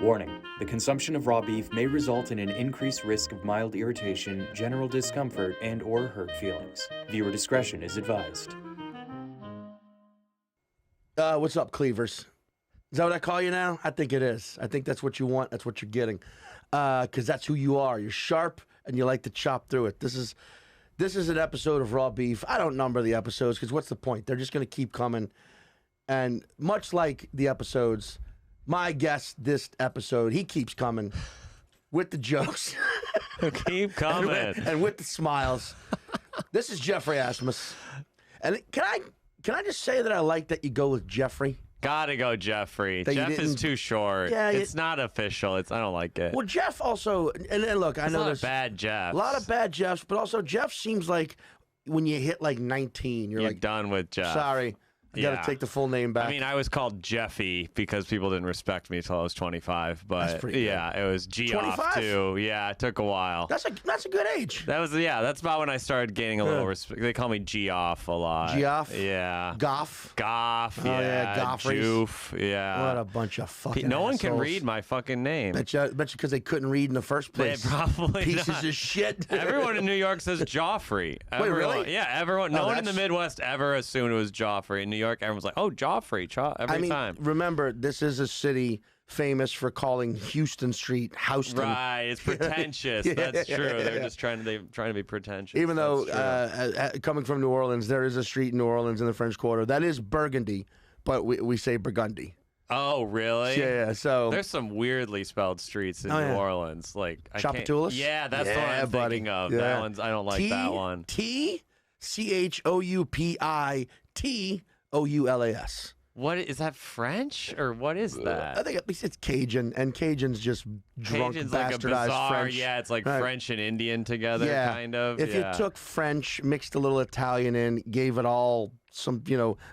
Warning: the consumption of raw beef may result in an increased risk of mild irritation, general discomfort, and/or hurt feelings. Viewer discretion is advised. What's up, Cleavers? Is that what I call you now? I think it is. I think that's what you want. That's what you're getting. Because that's who you are. You're sharp, and you like to chop through it. This is an episode of Raw Beef. I don't number the episodes, because what's the point? They're just going to keep coming. And much like the episodes, my guest this episode, he keeps coming with the jokes. Keep coming. and with the smiles. This is Geoffrey Asmus. And can I just say that I like that you go with Geoffrey? Gotta go, Geoffrey. Jeff is too short. Yeah, it's not official. I don't like it. Well, Jeff also, and look, I know there's bad Jeffs. A lot of bad Jeffs, but also Jeff seems like when you hit like 19, you're like done with Jeff. Sorry, I got to take the full name back. I mean, I was called Jeffy because people didn't respect me until I was 25. But that's pretty good. Yeah, it was Geoff too. Yeah, it took a while. That's a good age. That's about when I started gaining a little respect. They call me Geoff a lot. Geoff? Yeah. Goff? Goff, oh, yeah. Goffreys. Joof, yeah. What a bunch of fucking No one assholes. can read my fucking name. Bet you because they couldn't read in the first place. They probably Pieces not. of shit. Everyone in New York says Joffrey. Wait, really? Yeah, everyone. No one in the Midwest ever assumed it was Joffrey. In New York, everyone's like, oh, Joffrey, every time. Remember, this is a city famous for calling Houston Street Houston. Right, it's pretentious. That's true. They're just trying to be pretentious. Even though, coming from New Orleans, there is a street in New Orleans in the French Quarter that is Burgundy, but we say Burgundy. Oh, really? Yeah, so... There's some weirdly spelled streets in New Orleans. Like Tchoupitoulas? Yeah, that's the one I'm thinking of. Yeah. That one's, I don't like that one. T-C-H-O-U-P-I-T-O-U-L-A-S. What is that, French or what is that? I think at least it's Cajun, and Cajun's just drunk, Cajun's bastardized like a bizarre, French. Yeah, it's like right. French and Indian together, kind of. If you took French, mixed a little Italian in, gave it all some,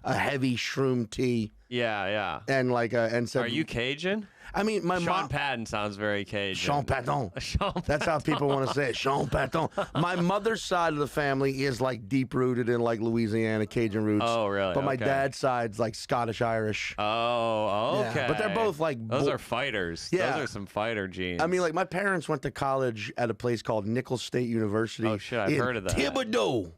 a heavy shroom tea. Yeah. And and said, are you Cajun? I mean, my mom. Sean Patton sounds very Cajun. Sean Patton. That's how people want to say it. Sean Patton. My mother's side of the family is like deep rooted in like Louisiana Cajun roots. Oh, really? But my dad's side's like Scottish Irish. Oh, okay. Yeah. But they're both like those are fighters. Yeah. Those are some fighter genes. I mean, like my parents went to college at a place called Nicholls State University. Oh shit, I've heard of that. Thibodeau.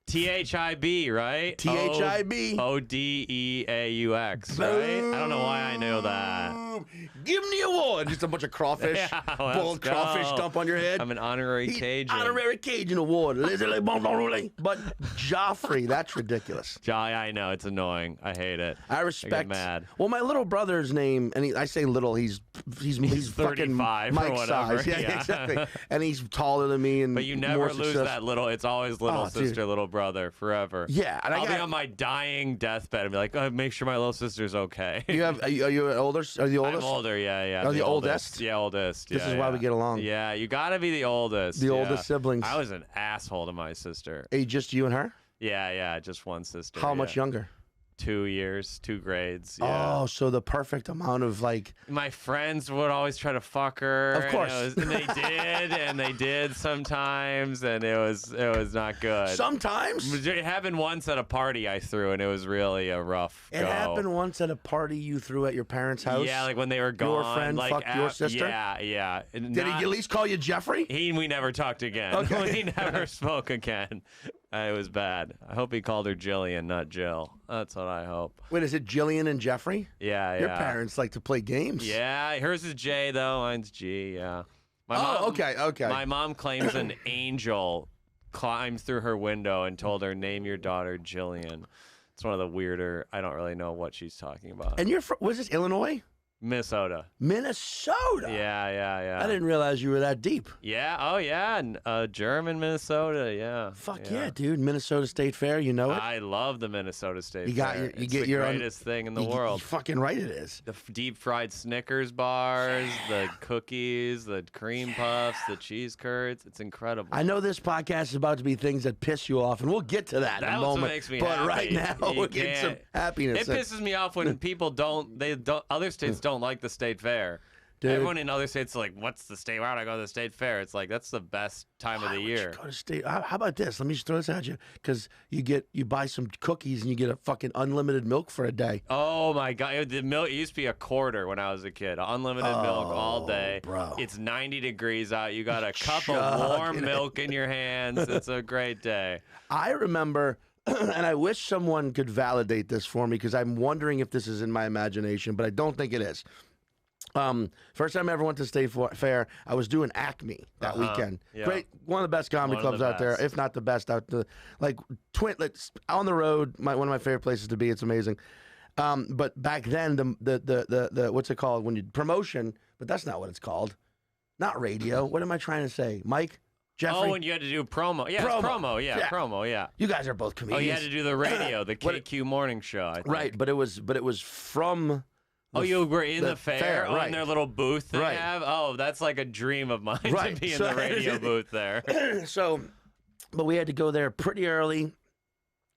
THIB, right? THIB. ODEAUX, right? I don't know why I know that. Give me the award. Just a bunch of crawfish. Boiled crawfish dump on your head. I'm an honorary Cajun. Honorary Cajun award. But Joffrey, that's ridiculous. I know, it's annoying. I hate it. I respect. I get mad. Well, my little brother's name, and I say little, he's fucking 35 Mike or whatever. size. Yeah, exactly. And he's taller than me. And but you never lose that little. It's always little sister, little brother, forever. Yeah, and I'll be on my dying deathbed and be like, oh, make sure my little sister's okay. Are you older? Are you oldest? I'm older. Yeah. Are the oldest? Yeah, oldest. This is why we get along. Yeah, you gotta be the oldest. The oldest siblings. I was an asshole to my sister. Hey, just you and her? Yeah, just one sister. How much younger? 2 years, 2 grades. Yeah. Oh, so the perfect amount of like. My friends would always try to fuck her. Of course, and they did sometimes, and it was not good. Sometimes it happened once at a party I threw, and it was really a rough. It happened once at a party you threw at your parents' house. Yeah, like when they were gone. Your friend fucked your sister. Yeah. Did he at least call you Geoffrey? We never talked again. Okay. We never spoke again. It was bad. I hope he called her Jillian, not Jill. That's what I hope. Wait, is it Jillian and Geoffrey? Yeah. Your parents like to play games. Yeah, hers is J though. Mine's G. Yeah. Okay. My mom claims an angel climbed through her window and told her, "Name your daughter Jillian." It's one of the weirder. I don't really know what she's talking about. And was this Illinois? Minnesota. Yeah. I didn't realize you were that deep. Yeah. Oh, yeah. German Minnesota. Yeah. Fuck yeah, dude. Minnesota State Fair. You know it. I love the Minnesota State You Fair. get your greatest thing in the world. You're fucking right. It is the deep fried Snickers bars, the cookies, the cream puffs, the cheese curds. It's incredible. I know this podcast is about to be things that piss you off, and we'll get to that in a moment. What makes me but happy. Right now, we'll get some happiness. It pisses me off when people don't. Other states don't like the state fair. Dude. Everyone in other states is like, what's the state? Why would I go to the state fair? It's like, that's the best time of the year. Go to state. How about this? Let me just throw this at you, because you buy some cookies and you get a fucking unlimited milk for a day. Oh my God. The milk used to be $1 when I was a kid. Unlimited milk all day. Bro. It's 90 degrees out. You got a cup of warm milk in your hands. It's a great day. I remember, and I wish someone could validate this for me, because I'm wondering if this is in my imagination, but I don't think it is. First time I ever went to State Fair, I was doing Acme that weekend. Yeah. Great, one of the best comedy clubs out there, if not the best out there. Like on the road, one of my favorite places to be. It's amazing. But back then, the what's it called when you promotion? But that's not what it's called. Not radio. What am I trying to say, Mike? Geoffrey? Oh, and you had to do promo. Yeah, Promo. it's promo. Yeah, Yeah. promo. Yeah. You guys are both comedians. Oh, you had to do the radio, the KQ morning show. I think. Right, but it was from. Oh, you were in the fair? Oh, right. in their little booth they Right. have? Oh, that's like a dream of mine Right. to be in So- the radio booth there. So, but we had to go there pretty early.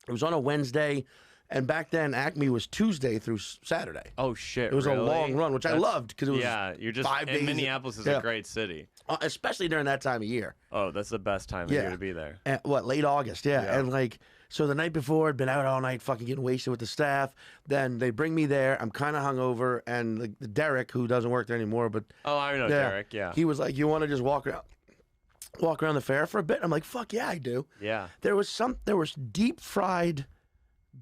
It was on a Wednesday, and back then Acme was Tuesday through Saturday. Oh, shit, It was really? a long run, which I loved, because it was Yeah, you're just, 5 days. and Minneapolis is Yeah. a great city. Especially during that time of year. Oh, that's the best time of Yeah. year to be there. And, late August, yeah. Yeah. And like, so the night before, I'd been out all night fucking getting wasted with the staff. Then they bring me there. I'm kind of hungover, and like Derek, who doesn't work there anymore, but Oh, I know Derek, yeah. he was like, "You want to just walk around the fair for a bit?" I'm like, "Fuck yeah, I do." Yeah. There was deep fried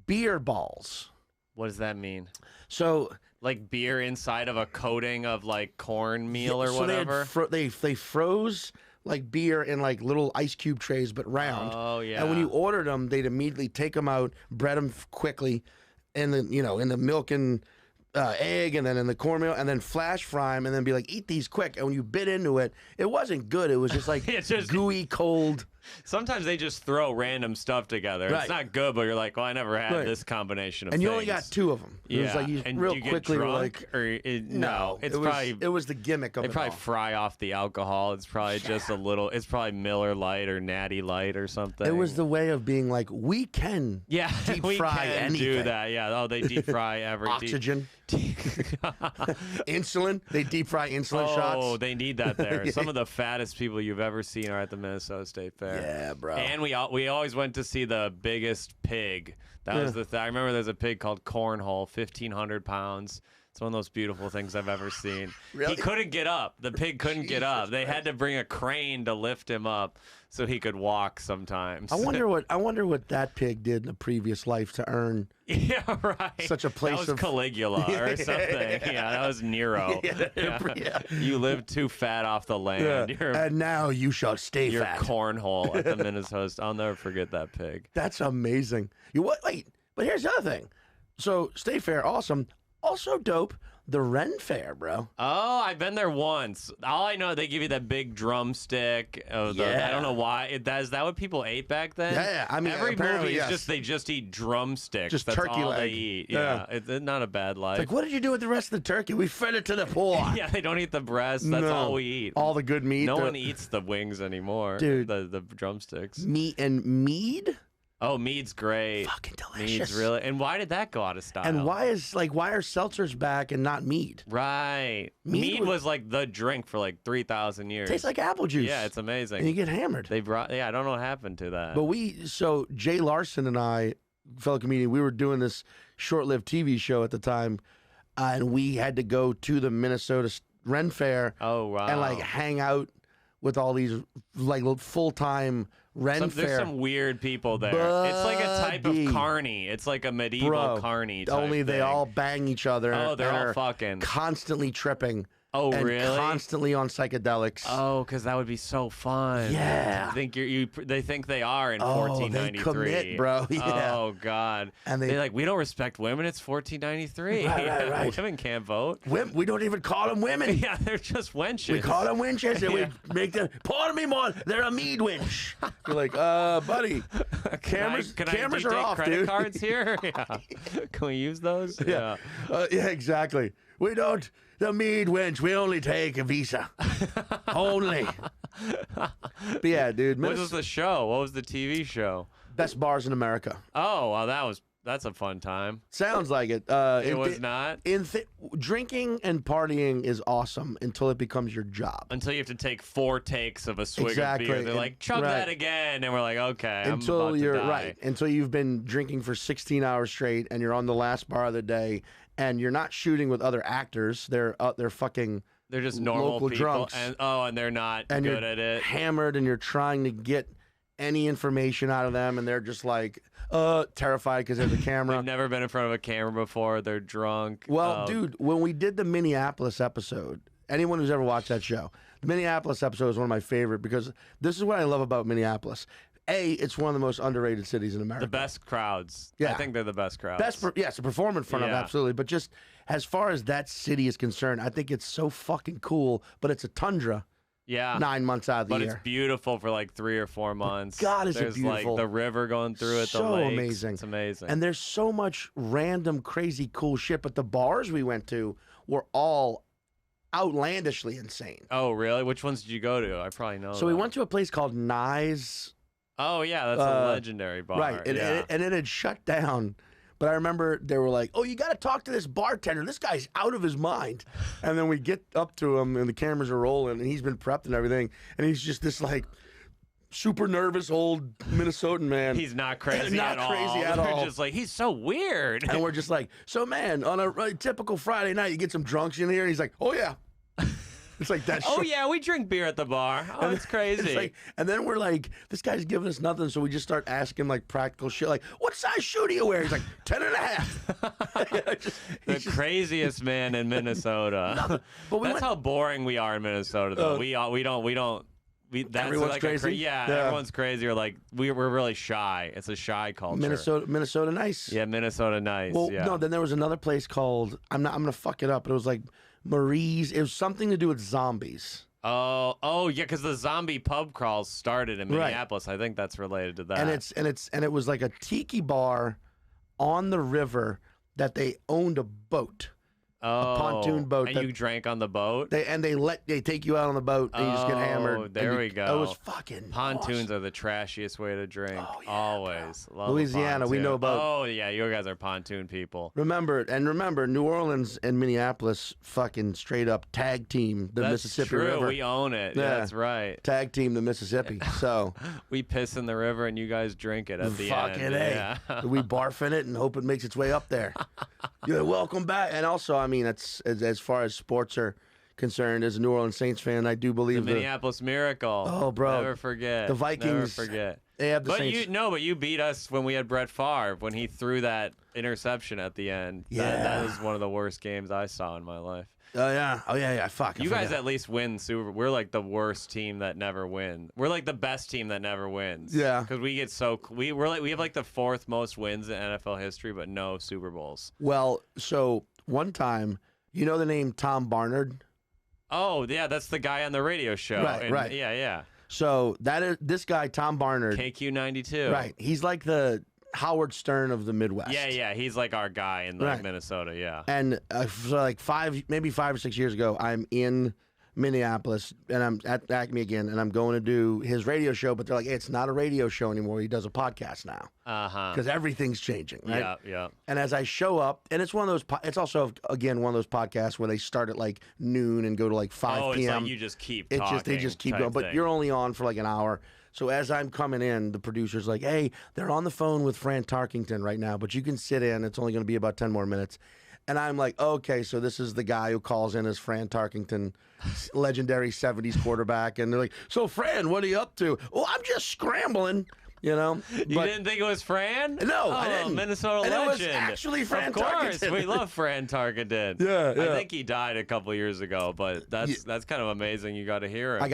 beer balls. What does that mean? So Like beer inside of a coating of like cornmeal or so whatever? they froze like beer in like little ice cube trays, but round. Oh, yeah. And when you ordered them, they'd immediately take them out, bread them quickly, and then in the milk and egg, and then in the cornmeal, and then flash fry them, and then be like, "Eat these quick." And when you bit into it, it wasn't good. It was just like It's just- gooey, cold. Sometimes they just throw random stuff together. Right. It's not good, but you're like, well, I never had Right. this combination of And things. you only got 2 of them. It Yeah. was like you and real do you quickly get were drunk? like, Or no, it's probably it was the gimmick of they it probably all. fry off the alcohol. It's probably just a little. It's probably Miller Lite or Natty Light or something. It was the way of being like, we can yeah deep we fry can anything. do that. Yeah. Oh, they deep fry every Oxygen, Deep... insulin. They deep fry insulin Oh, shots. they need that there. Some of the fattest people you've ever seen are at the Minnesota State Fair. Yeah, bro. And we always went to see the biggest pig. That was the thing. I remember there's a pig called Cornhole, 1,500 pounds. It's one of those beautiful things I've ever seen. Really? He couldn't get up. The pig couldn't get up. They had to bring a crane to lift him up so he could walk sometimes. I wonder what that pig did in a previous life to earn. Yeah, right. Such a place That was of- Caligula or something. Yeah, that was Nero. Yeah. You lived too fat off the land. You're And now you shall stay your fat. cornhole at the Minnesota. I'll never forget that pig. That's amazing. Wait, but here's the other thing. So State Fair, awesome. Also dope. The Ren Fair, bro. Oh, I've been there once. All I know, they give you that big drumstick. I don't know why. Is that what people ate back then? Yeah, I mean, every apparently, movie is yes. they just eat drumsticks. Just That's turkey all leg. they eat. Yeah. It's not a bad life. Like, what did you do with the rest of the turkey? We fed it to the poor. Yeah, they don't eat the breast. That's No. all we eat. All the good meat. No the one eats the wings anymore. Dude. The drumsticks. meat and mead. Oh, mead's great. Fucking delicious. Mead's really. And why did that go out of style? And why are seltzers back and not mead? Right. Mead Mead was like the drink for like 3,000 years. Tastes like apple juice. Yeah, it's amazing. And you get hammered. They brought. Yeah, I don't know what happened to that. But Jay Larson and I, fellow comedian, we were doing this short-lived TV show at the time, and we had to go to the Minnesota Ren Fair oh wow. and like hang out with all these like full-time Ren Fair. There's some weird people there. It's like a type Buddy. of carny. It's like a medieval Bro, carny. Type Only they thing. all bang each other. Oh, they're and all are fucking. constantly tripping. Oh, and really? Constantly on psychedelics. Oh, because that would be so fun. Yeah. They think they are in Oh, 1493. they commit, bro. Yeah. Oh God. And they're like, we don't respect women. It's 1493. Right. Women can't vote. We don't even call them women. Yeah, they're just wenches. We call them winches, and Yeah. we make them. Pardon me, more. They're a mead winch. You're like, buddy. Cameras do are you take off, credit dude. cards here? Yeah. Can we use those? Yeah, exactly. We don't. The mead winch. We only take a Visa. Only. But yeah, dude. What was the show? What was the TV show? Best bars in America. Oh, well, that was That's a fun time. Sounds like it. It was not. Drinking and partying is awesome until it becomes your job. Until you have to take 4 takes of a swig of beer. They're like, chug that again. And we're like, okay, until I'm about you're to die. right. Until you've been drinking for 16 hours straight and you're on the last bar of the day and you're not shooting with other actors. They're fucking They're just normal local people. drunks. And they're not and good you're at it. hammered and you're trying to get any information out of them and they're just like terrified because there's a camera. They've never been in front of a camera before. They're drunk. Well, dude, when we did the Minneapolis episode, anyone who's ever watched that show, the Minneapolis episode is one of my favorite because this is what I love about Minneapolis. It's one of the most underrated cities in America. The best crowds. Yeah. I think they're the best crowds. It's a performance front of Yeah. absolutely. But just as far as that city is concerned, I think it's so fucking cool. But it's a tundra. Yeah. 9 months out of the But year. it's beautiful for like 3 or 4 months. God, is it There's beautiful. like the river going through it, the So lakes. amazing. It's amazing. And there's so much random, crazy, cool shit. But the bars we went to were all outlandishly insane. Oh, really? Which ones did you go to? I probably know. So we them. went to a place called Nye's. Oh, yeah, that's a legendary bar. Right, and, yeah. and it had shut down. But I remember they were like, "Oh, you got to talk to this bartender. This guy's out of his mind." And then we get up to him, and the cameras are rolling, and he's been prepped and everything, and he's just this like super nervous old Minnesotan man. He's not crazy Not at all. crazy at They're all. just like, he's so weird. And we're just like, "So, man, on a typical Friday night, you get some drunks in here," and he's like, "Oh yeah." It's like that. Oh, yeah, we drink beer at the bar. Oh, it's crazy. It's like, and then we're like, this guy's giving us nothing, so we just start asking like practical shit, like, what size shoe do you wear? He's like, 10 and a half. The craziest man in Minnesota. But we That's went- how boring we are in Minnesota, though. We don't. That's Everyone's like crazy? Yeah, Yeah. everyone's crazy. Or like we're really shy. It's a shy culture. Minnesota nice. Yeah, Minnesota nice. Well, yeah. no, then there was another place called, I'm gonna fuck it up, but it was like Marie's. It was something to do with zombies. Oh, yeah, because the zombie pub crawls started in Right. Minneapolis. I think that's related to that. And it was like a tiki bar on the river that they owned a boat. a pontoon boat and that- you drank on the boat. They take you out on the boat and you just get hammered. and there you- we go. It was fucking Pontoons awesome. are the trashiest way to drink. Oh, yeah, Always. Love a Louisiana, we pontoon. know about- Oh, yeah, you guys are pontoon people. Remember, New Orleans and Minneapolis fucking straight up tag team the That's Mississippi true. River. We own it. Yeah. Yeah, that's right. Tag team the Mississippi. So We piss in the river and you guys drink it at the fucking end. A. Yeah. We barf in it and hope it makes its way up there. You're welcome back. And also, I mean, that's as far as sports are concerned, as a New Orleans Saints fan, I do The believe Minneapolis Miracle. Oh, bro. Never forget. The Vikings- Never forget. they have the But Saints. you beat us when we had Brett Favre when he threw that interception at the end. That Yeah. was one of the worst games I saw in my life. Oh yeah. Fuck. I You guys forgot. at least win Super. We're like the worst team that never win. We're like the best team that never wins. Yeah. Because we get we have like the 4th most wins in NFL history, but no Super Bowls. Well, so one time, you know the name Tom Barnard? Oh yeah, that's the guy on the radio show. Right. Yeah. So that is this guy Tom Barnard. KQ92. Right. He's like the Howard Stern of the Midwest. Yeah. He's like our guy in like Right. Minnesota. Yeah. And so like 5 or 6 years ago, I'm in Minneapolis and I'm at Acme again, and I'm going to do his radio show. But they're like, hey, it's not a radio show anymore. He does a podcast now because everything's changing, right? Yeah. And as I show up, and it's one of those. It's also again one of those podcasts where they start at like noon and go to like 5 Oh, it's p.m. like you just keep It's talking. just they just keep type going, but thing. you're only on for like an hour. So as I'm coming in, the producer's like, "Hey, they're on the phone with Fran Tarkenton right now, but you can sit in. It's only going to be about 10 more minutes." And I'm like, "Okay, so this is the guy who calls in as Fran Tarkenton, legendary 70s quarterback." And they're like, "So Fran, what are you up to?" "Well, I'm just scrambling." You know, You didn't think it was Fran? No, oh, I didn't. Minnesota And it was legend. actually Fran Of course, Tarkenton. we love Fran Tarkenton. Yeah. I think he died a couple years ago, but that's kind of amazing. You got to hear him. I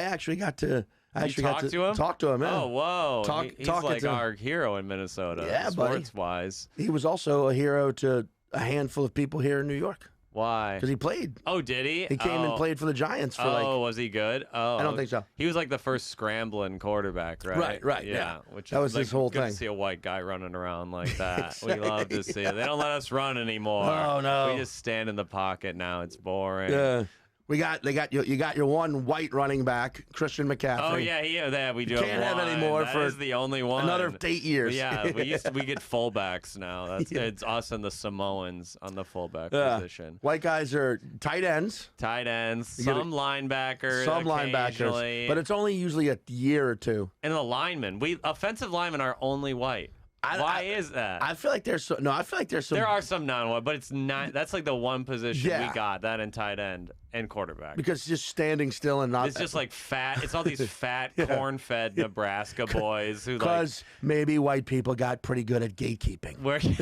actually got to talk to him? Talk to him. Yeah. Oh, whoa! He's talking like to him. our hero in Minnesota. Yeah, buddy. sports-wise. He was also a hero to a handful of people here in New York Why? because he played. Oh, did he? He came and played for the Giants for like. was he good? Oh, I don't think so. He was like the first scrambling quarterback, right? Right, yeah. Which That was is his like, whole good thing. to see a white guy running around like that. We Exactly, love to see it. They don't let us run anymore. Oh, no. We just stand in the pocket now. It's boring. Yeah. You got your one white running back, Christian McCaffrey. Oh yeah, we do. Can't have any more That for is the only one. Another 8 years. Yeah, we get fullbacks now. It's us and the Samoans on the fullback position. White guys are tight ends. Tight ends, some linebackers, occasionally. But it's only usually a year or two. And the linemen, offensive linemen are only white. Why is that? I feel like there's some. No, I feel like there's some. There are some non-white, but it's not. That's like the one position Yeah. we got, that and tight end and quarterback. Because just standing still and not. It's just like fat. It's all these fat, corn-fed Nebraska boys who like. Because maybe white people got pretty good at gatekeeping. We're pretty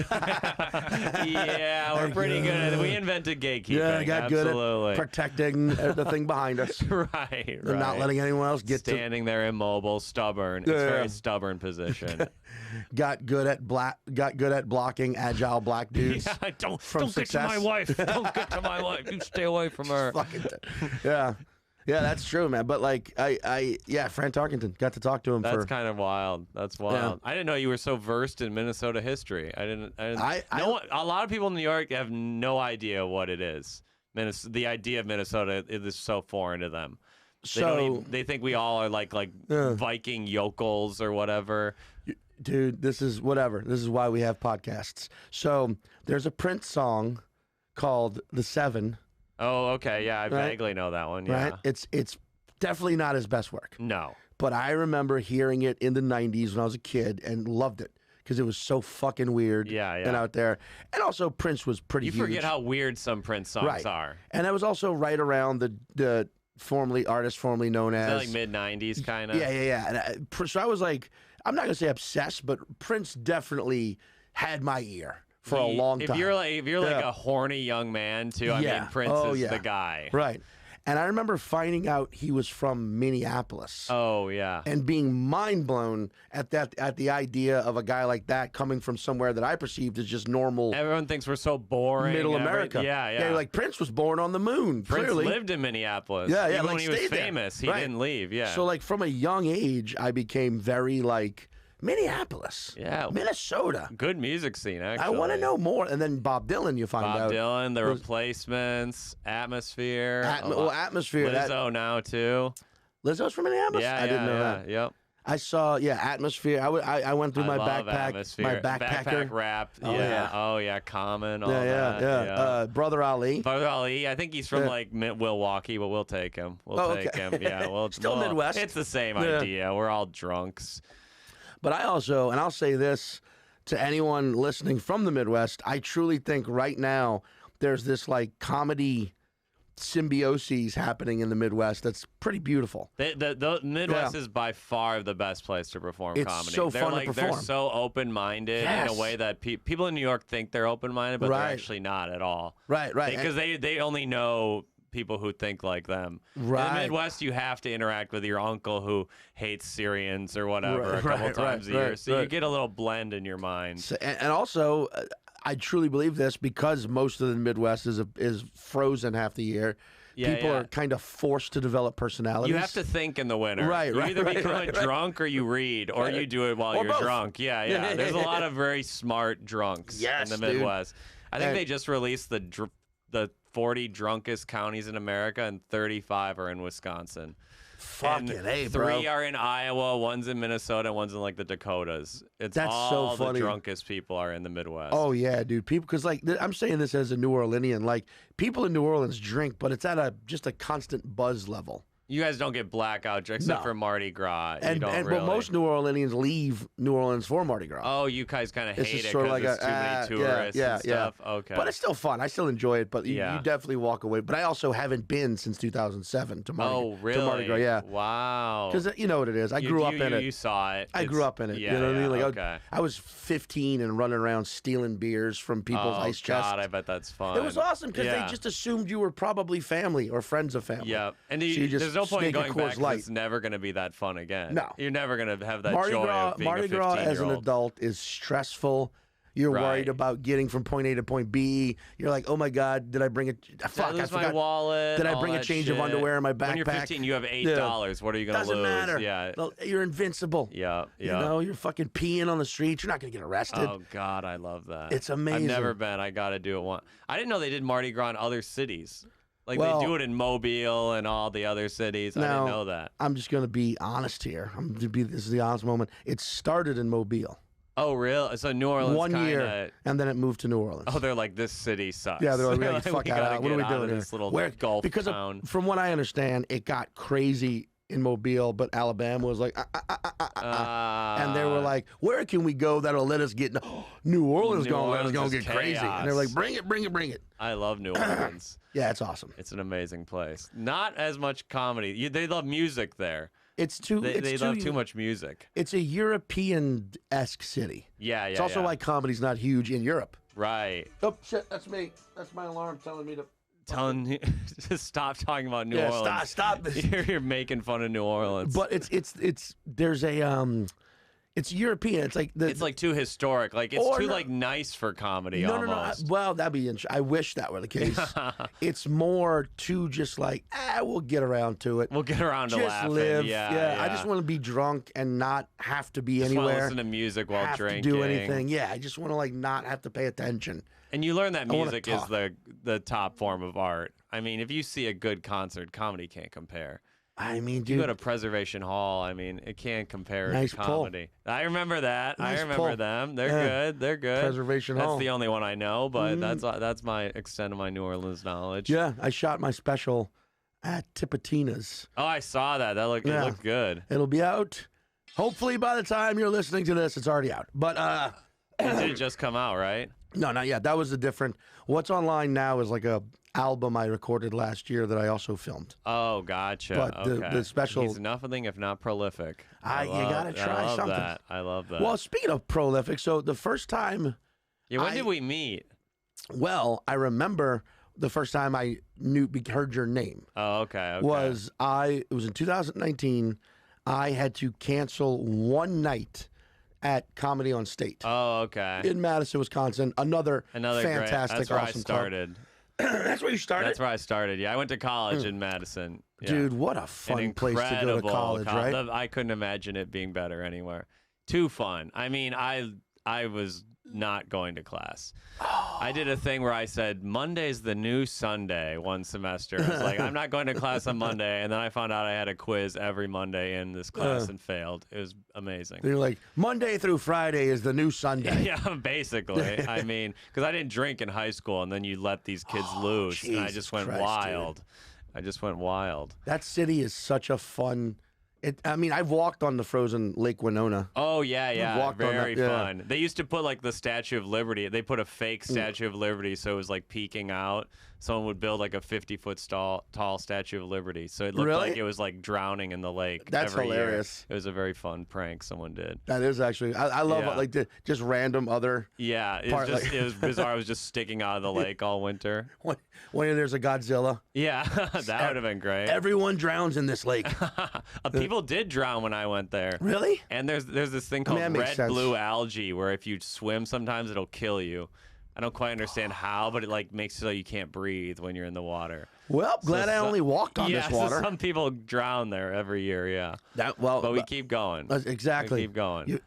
good at it. We invented gatekeeping. Yeah, they got absolutely. good at protecting the thing behind us. Right. And not letting anyone else get standing there immobile, stubborn. It's a very stubborn position. Got good at blocking agile black dudes. Yeah, don't success. get to my wife. Don't get to my wife. You stay away from her. Yeah, that's true, man. But like, Fran Tarkenton, got to talk to him. That's kind of wild. That's wild. Yeah. I didn't know you were so versed in Minnesota history. A lot of people in New York have no idea what it is. The idea of Minnesota is so foreign to them. They think we all are like Viking yokels or whatever. Dude, this is whatever. This is why we have podcasts. So there's a Prince song called "The Seven." Oh, okay, yeah, I vaguely know that one. Yeah, right. It's definitely not his best work. No, but I remember hearing it in the '90s when I was a kid and loved it because it was so fucking weird. And out there, and also Prince was pretty. You huge. Forget how weird some Prince songs are. And that was also right around the artist formerly known as like mid '90s kind of. Yeah. And so I was like, I'm not gonna say obsessed, but Prince definitely had my ear for a long time. If you're like a horny young man too, I mean, Prince is the guy. Right. And I remember finding out he was from Minneapolis. Oh yeah. And being mind blown at the idea of a guy like that coming from somewhere that I perceived as just normal. Everyone thinks we're so boring. Middle America. Yeah. Like Prince was born on the moon. Prince clearly lived in Minneapolis. Yeah. Even like when he was famous, he didn't leave. Yeah. So like from a young age, I became very like Minneapolis. Yeah. Minnesota. Good music scene, actually. I want to know more. And then Bob Dylan, you find out. Bob Dylan, The Replacements, Atmosphere. Atmosphere. Lizzo now, too. Lizzo's from Minneapolis? Yeah, I didn't know that. Yep. I saw, Atmosphere. I went through my backpack, Atmosphere. my backpacker. Backpack rap. Oh, yeah. Common. All that. Brother Ali. Brother Ali. I think he's from like Milwaukee, but we'll take him. We'll take him. Yeah. Still Midwest. It's the same idea. We're all drunks. But I also, and I'll say this to anyone listening from the Midwest, I truly think right now there's this like comedy symbiosis happening in the Midwest that's pretty beautiful. The Midwest is by far the best place to perform comedy. It's so fun to perform. They're so open-minded in a way that people in New York think they're open-minded, but they're actually not at all. Right. Because they only know people who think like them. Right. In the Midwest, you have to interact with your uncle who hates Syrians or whatever a couple times a year. So you get a little blend in your mind. So, and also, I truly believe this because most of the Midwest is frozen half the year. People are kind of forced to develop personalities. You have to think in the winter. You either become a drunk or you read, or you do it while you're both. drunk. Yeah. There's a lot of very smart drunks in the Midwest. Dude. I think they just released the 40 drunkest counties in America, and 35 are in Wisconsin. Fucking A, bro. 3 are in Iowa, one's in Minnesota, and one's in like the Dakotas. That's all so funny. The drunkest people are in the Midwest. Oh yeah, dude. People, because like I'm saying this as a New Orleanian, like people in New Orleans drink, but it's at just a constant buzz level. You guys don't get blackout except for Mardi Gras. But most New Orleanians leave New Orleans for Mardi Gras. Oh, you guys kind of hate it because like there's too many tourists and stuff. Okay. But it's still fun. I still enjoy it, but you definitely walk away. But I also haven't been since 2007 to Mardi Gras. Oh, really? To Mardi Gras, yeah. Wow. Because you know what it is. I grew up in it. You saw it. I grew up in it. Yeah, you know what I mean? Like okay. I was 15 and running around stealing beers from people's ice chests. God, I bet that's fun. It was awesome because they just assumed you were probably family or friends of family. Yeah. And there's no point in going back. It's never going to be that fun again. No. You're never going to have that Mardi joy Gras, of being Mardi a 15-year-old. Gras as an adult is stressful. You're worried about getting from point A to point B. You're like, oh my God, did I bring I forgot my wallet? Did I bring a change of underwear in my backpack? When you're 15, you have $8. What are you going to lose? Doesn't matter. Yeah. You're invincible. Yeah. You know, you're fucking peeing on the street. You're not going to get arrested. Oh God, I love that. It's amazing. I've never been. I got to do it once. I didn't know they did Mardi Gras in other cities. Like they do it in Mobile and all the other cities. Now, I didn't know that. I'm just going to be honest here. This is the honest moment. It started in Mobile. Oh, really? So New Orleans 1 year, and then it moved to New Orleans. Oh, they're like, this city sucks. Yeah, they're like, we gotta get the fuck out. What are we doing here? This little Gulf because town. From what I understand, it got crazy in Mobile, but Alabama was like, and they were like, where can we go that'll let us get New Orleans going to let us go get crazy? And they're like, bring it. I love New Orleans. Yeah, it's awesome. It's an amazing place. Not as much comedy. They love music there. They love too much music. It's a European-esque city. Yeah. It's also why comedy's not huge in Europe. Right. Oh, shit, that's me. That's my alarm telling me to... Telling you to stop talking about New Orleans. Stop this. You're making fun of New Orleans. But there's a it's European. It's like too historic. Like it's too like nice for comedy. Almost. No. Well, that'd be interesting. I wish that were the case. It's more too just like we'll get around to it. We'll get around to laughing. Live. Yeah. I just want to be drunk and not have to be just anywhere. Listen to music while have drinking. To do anything. Yeah, I just want to not have to pay attention. And you learn that music is the top form of art. I mean, if you see a good concert, comedy can't compare. I mean, dude, you go to Preservation Hall. I mean, it can't compare to comedy. Pull. I remember that. Nice I remember pull. Them. They're good. They're good. Preservation Hall. That's the only one I know, but that's my extent of my New Orleans knowledge. Yeah, I shot my special at Tipitina's. Oh, I saw that. It looked good. It'll be out. Hopefully, by the time you're listening to this, it's already out. But did it just come out, right? No, not yet. That was a different. What's online now is like a album I recorded last year that I also filmed. Oh, gotcha. But the special. He's nothing if not prolific. You gotta try something. I love that. Well, speaking of prolific, so the first time. Yeah, when did we meet? Well, I remember the first time I heard your name. Oh, okay. It was in 2019. I had to cancel one night at Comedy on State. Oh, okay. In Madison, Wisconsin. Another fantastic, That's where awesome I started. That's where you started? That's where I started, yeah. I went to college in Madison. Yeah. Dude, what a fun place to go to college, right? I couldn't imagine it being better anywhere. Too fun. I mean, I was not going to class. I did a thing where I said, Monday's the new Sunday one semester. I was like, I'm not going to class on Monday. And then I found out I had a quiz every Monday in this class and failed. It was amazing. You're like, Monday through Friday is the new Sunday. Yeah, basically. I mean, because I didn't drink in high school, and then you let these kids loose. And I just went wild. Dude. I just went wild. That city is such a fun... I've walked on the frozen Lake Winona. Oh, yeah. Very fun. They used to put, like, the Statue of Liberty. They put a fake Statue of Liberty so it was, like, peeking out. Someone would build, like, a 50-foot tall Statue of Liberty. So it looked like it was, like, drowning in the lake. That's every hilarious. Year. It was a very fun prank someone did. That is actually. I love it, like, just random other. Yeah. It was bizarre. I was just sticking out of the lake all winter. When there's a Godzilla. Yeah. That would have been great. Everyone drowns in this lake. People did drown when I went there. Really? And there's this thing called red-blue algae where if you swim sometimes it'll kill you. I don't quite understand how, but it like makes it so you can't breathe when you're in the water. Well, glad I only walked on this water. So some people drown there every year, yeah. But we keep going. Exactly. We keep going.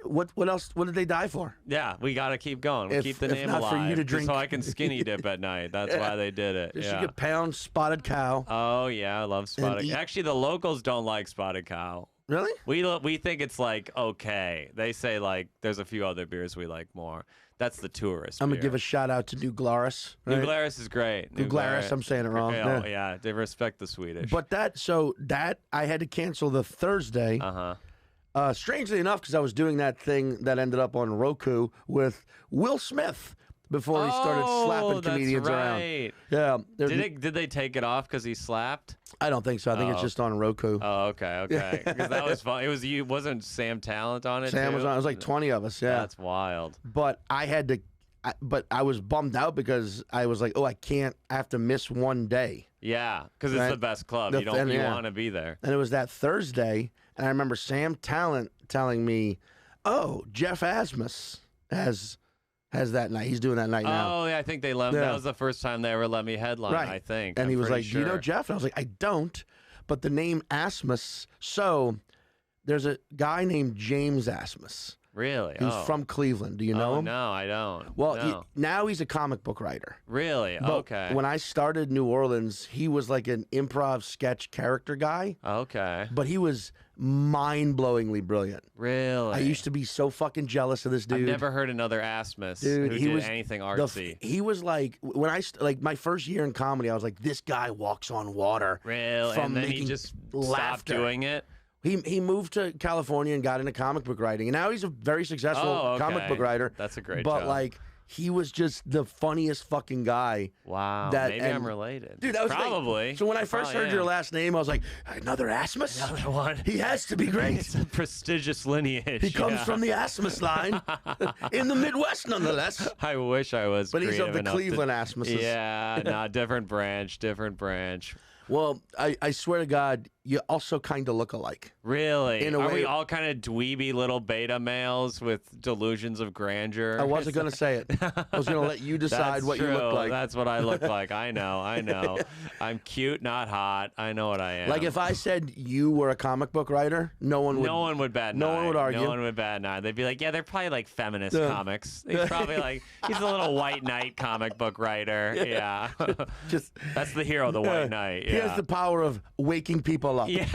What else? What did they die for? Yeah, we got to keep going. We keep the name alive. For you to drink. So I can skinny dip at night. That's why they did it. You could pound spotted cow. Oh, yeah, I love spotted cow. Actually, the locals don't like spotted cow. Really? We think it's like okay. They say like there's a few other beers we like more. That's the tourist. I'm gonna give a shout out to New Glarus. Right? New Glarus is great. New Glarus, I'm saying it wrong. Oh yeah, they respect the Swedish. But that I had to cancel the Thursday. Strangely enough, because I was doing that thing that ended up on Roku with Will Smith. Before he started slapping comedians around. Yeah. Did they take it off because he slapped? I don't think so. I think it's just on Roku. Oh, okay. Because that was fun. Wasn't Sam Talent on it? Sam was on. It was like 20 of us. Yeah. That's wild. But I was bummed out because I was like, I have to miss one day. Yeah, because it's the best club. You want to be there. And it was that Thursday, and I remember Sam Talent telling me, "Oh, Geoff Asmus has that night. He's doing that night now." Oh, yeah, I think they let me. That was the first time they ever let me headline, I think. And he was like, "Do you know Geoff?" And I was like, "I don't." But the name Asmus, so there's a guy named James Asmus. Really? He was from Cleveland. Do you know him? No, I don't. Well, no. now he's a comic book writer. Really? But okay. when I started New Orleans, he was like an improv sketch character guy. Okay. But he was mind-blowingly brilliant. Really? I used to be so fucking jealous of this dude. I've never heard another Asmus Dude, who did anything artsy. He was like, when I like my first year in comedy, I was like, this guy walks on water. Really? From And then he making just laughter. stopped doing it? He moved to California and got into comic book writing, and now he's a very successful comic book writer. That's a great But job. like, he was just the funniest fucking guy. Wow. Maybe I'm related. Dude, I was probably. So when I first heard your last name, I was like, another Asmus? Another one. He has to be great. It's a prestigious lineage. He comes from the Asmus line in the Midwest, nonetheless. I wish I was. But he's of the creative Cleveland enough Asmuses. Yeah, nah, different branch, different branch. Well, I swear to God, you also kind of look alike. Really? In a Are way, we all kind of dweeby little beta males with delusions of grandeur? I wasn't going to say it. I was going to let you decide That's what true. you look like. That's what I look like. I know. I'm cute, not hot. I know what I am. Like if I said you were a comic book writer, no one would bat an no eye. one would argue. No one would bat an eye. They'd be like, yeah, they're probably like feminist comics. He's probably like, he's a little White Knight comic book writer. Yeah. Just That's the hero, the White Knight. Yeah. He has the power of waking people up. Yeah.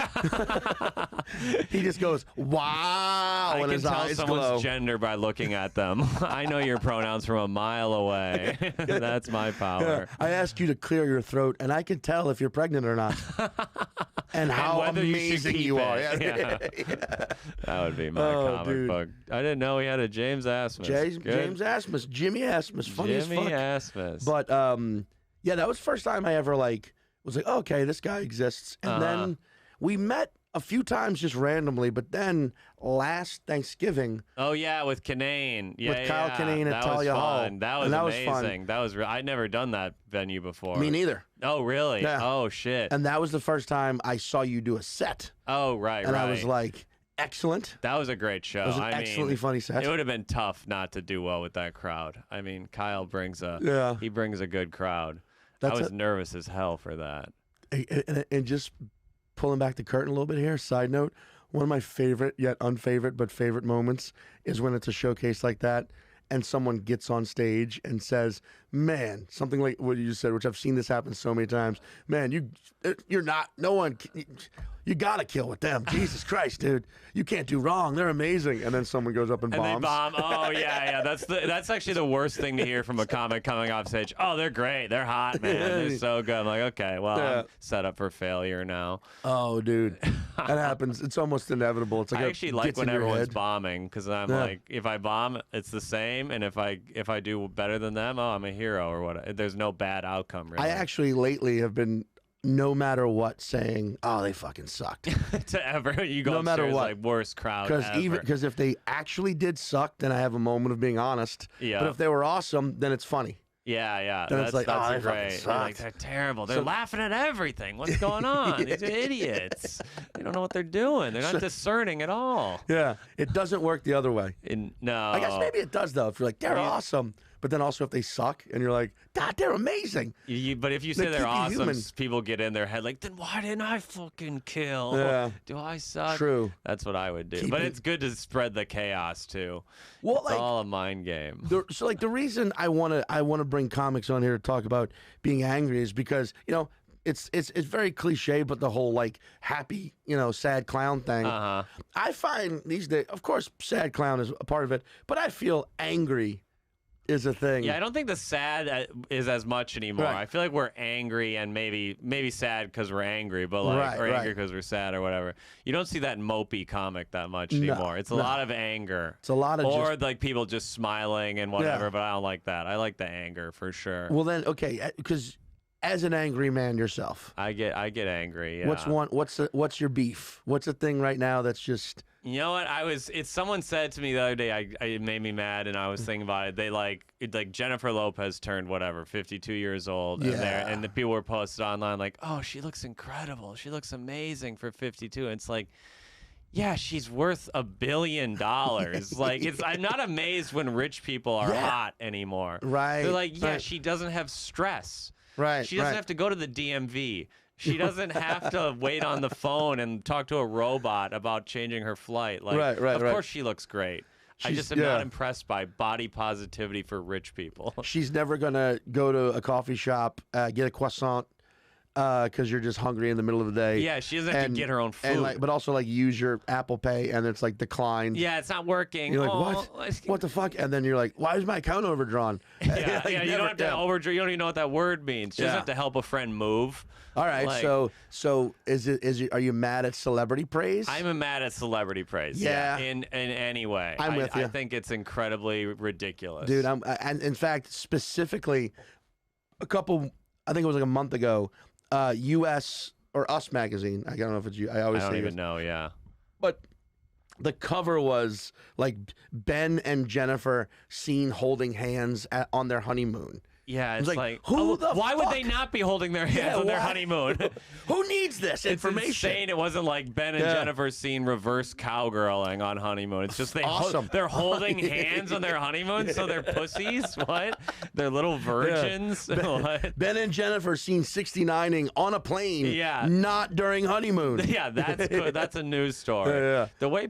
He just goes, wow, I and can his tell eyes someone's glow. gender by looking at them. I know your pronouns from a mile away. That's my power. I asked you to clear your throat, and I can tell if you're pregnant or not. And how whether you should amazing keep you it. are. Yeah. That would be my comic dude. book. I didn't know he had a James Asmus. James Asmus, Jimmy Asmus, funny as fuck. Jimmy Asmus. But yeah, that was the first time I ever was like, okay, this guy exists. And then we met a few times just randomly, but then last Thanksgiving. Oh yeah, with Kinane. Yeah, with Kyle Kinane at that Talia was Hall. fun. That was amazing. That was I'd never done that venue before. Me neither. Oh really? Yeah. Oh shit. And that was the first time I saw you do a set. Oh right, and right. I was like, excellent. That was a great show. It was an excellently funny set. It would have been tough not to do well with that crowd. I mean, Kyle brings a good crowd. I was nervous as hell for that. And just pulling back the curtain a little bit here, side note, one of my favorite, yet unfavorite, but favorite moments is when it's a showcase like that and someone gets on stage and says, man, something like what you just said, which I've seen this happen so many times. Man, you're not, no one, you got to kill with them. Jesus Christ, dude. You can't do wrong. They're amazing. And then someone goes up and bombs. And they bomb. Oh, yeah. That's actually the worst thing to hear from a comic coming off stage. Oh, they're great. They're hot, man. They're so good. I'm like, okay, well, I'm set up for failure now. Oh, dude. That happens. It's almost inevitable. It's like I actually like when everyone's bombing because I'm like, if I bomb, it's the same. And if I do better than them, oh, I'm a hero or what. There's no bad outcome, really. I actually lately have been, no matter what, saying, oh, they fucking sucked. To ever, you go no matter what, like worst crowd ever. Because if they actually did suck, then I have a moment of being honest. Yeah. But if they were awesome, then it's funny. Yeah. Then it's like, that's oh, they great. fucking They're like, they're terrible. They're laughing at everything. What's going on? These are idiots. They don't know what they're doing. They're not discerning at all. Yeah. It doesn't work the other way. No. I guess maybe it does, though. If you're like, they're awesome. But then also if they suck and you're like, God, they're amazing. But if you say they're awesome, people get in their head like, then why didn't I fucking kill? Yeah. Do I suck? True. That's what I would do. But it's good to spread the chaos too. Well, it's all a mind game. So like the reason I wanna bring comics on here to talk about being angry is because, you know, it's very cliche, but the whole like happy, you know, sad clown thing. I find these days, of course, sad clown is a part of it, but I feel angry is a thing. Yeah, I don't think the sad is as much anymore. Right. I feel like we're angry and maybe sad because we're angry, but like or angry because we're sad or whatever. You don't see that mopey comic that much anymore. It's a lot of anger. It's a lot of like people just smiling and whatever. But I don't like that. I like the anger for sure. Well, then okay, because as an angry man yourself, I get angry. Yeah. What's your beef? What's a thing right now that's just? You know what? Someone said to me the other day, it made me mad, and I was thinking about it. They like Jennifer Lopez turned 52 years old, and the people were posted online like, oh, she looks incredible, she looks amazing for 52. And it's like, yeah, she's worth $1 billion. Like, I'm not amazed when rich people are hot anymore. Right. They're like, she doesn't have stress. Right. She doesn't have to go to the DMV. She doesn't have to wait on the phone and talk to a robot about changing her flight. Like, of course she looks great. I just am not impressed by body positivity for rich people. She's never gonna go to a coffee shop, get a croissant, because you're just hungry in the middle of the day. Yeah, she doesn't have to get her own food. And but also use your Apple Pay, and it's declined. Yeah, it's not working. You're like, what? What the fuck? And then you're like, why is my account overdrawn? Yeah, you don't have to overdraw. You don't even know what that word means. She doesn't have to help a friend move. All right, so are you mad at celebrity praise? I'm mad at celebrity praise. Yeah. In any way. I'm with you. I think it's incredibly ridiculous. Dude, and in fact, specifically, I think it was a month ago, U.S. or Us magazine. I don't know if it's you. I don't even know. Yeah. But the cover was Ben and Jennifer seen holding hands on their honeymoon. Yeah, it's like why would they not be holding their hands on their honeymoon? Who needs this information? It's insane. It wasn't like Ben and Jennifer seen reverse cowgirling on honeymoon. It's just they're holding hands on their honeymoon, so they're pussies. What? They're little virgins. What? Ben and Jennifer seen 69ing on a plane. Yeah, not during honeymoon. Yeah, that's good. That's a news story. Yeah. The way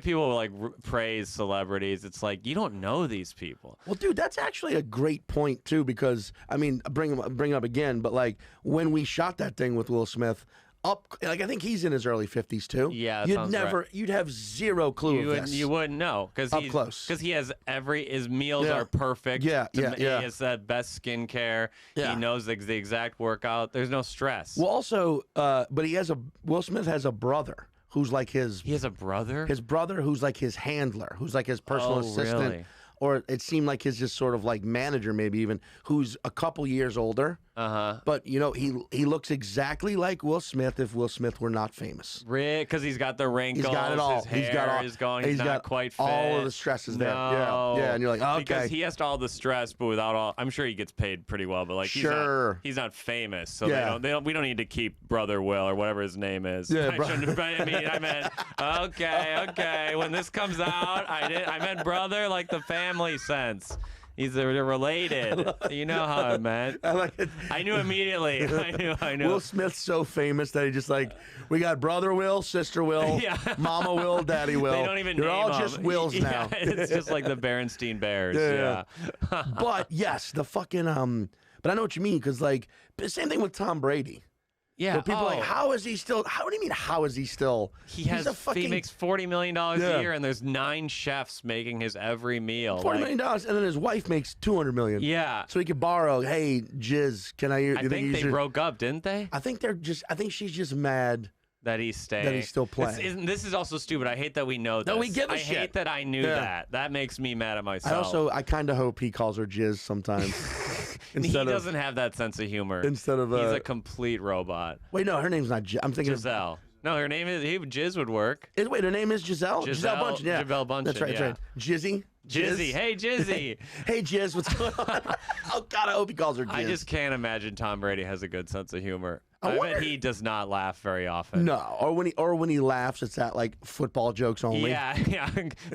people praise celebrities, it's like you don't know these people. Well, dude, that's actually a great point too. Because bring him up again, but when we shot that thing with Will Smith, I think he's in his early 50s too. Yeah, you'd have zero clue of this. You wouldn't know because up close. Because he has his meals are perfect. He has that best skincare. Yeah. He knows the exact workout. There's no stress. Well, also, but Will Smith has a brother who's He has a brother. His brother who's his handler, who's his personal assistant. Really? Or it seemed like his just sort of manager, maybe even, who's a couple years older. But he looks exactly like Will Smith if Will Smith were not famous. Because he's got the wrinkles. He's got it all. His hair is going. He's not quite fit. All of the stress is there. No. Yeah. And you're like, okay. Because he has all the stress, but without all. I'm sure he gets paid pretty well, but he's not famous, so we don't need to keep Brother Will or whatever his name is. Yeah, I meant okay. When this comes out, I meant brother like the family sense. They're related. You know how I meant. I like it. I knew immediately. I knew. Will Smith's so famous that he just we got Brother Will, Sister Will, Mama Will, Daddy Will. They don't even They're name all them. just Wills now. It's just like the Berenstein Bears. Yeah. But yes, the fucking But I know what you mean because same thing with Tom Brady. Yeah. Where people are how is he still? How do you mean? How is he still? He makes $40 million a year, and there's 9 chefs making his every meal. $40 million, and then his wife makes $200 million. Yeah. So he could borrow. Hey, Jizz, can I? I think they broke up, didn't they? I think she's just mad that he's staying. That he's still playing. This is also stupid. I hate that we know this. No, we give a shit. I hate that I knew that. That makes me mad at myself. I kind of hope he calls her Jizz sometimes. He doesn't have that sense of humor. He's a complete robot. Wait, no, her name's not Jizz. I'm thinking Giselle. No, her name is Jizz would work. Wait, her name is Giselle? Giselle Bundchen, yeah. Giselle Bundchen, that's right, that's right. Jizzy? Jizzy. Hey, Jizzy. Hey, Jizz, what's going on? Oh, God, I hope he calls her Jizz. I just can't imagine Tom Brady has a good sense of humor. I bet he does not laugh very often. No, or when he laughs, it's at football jokes only. Yeah.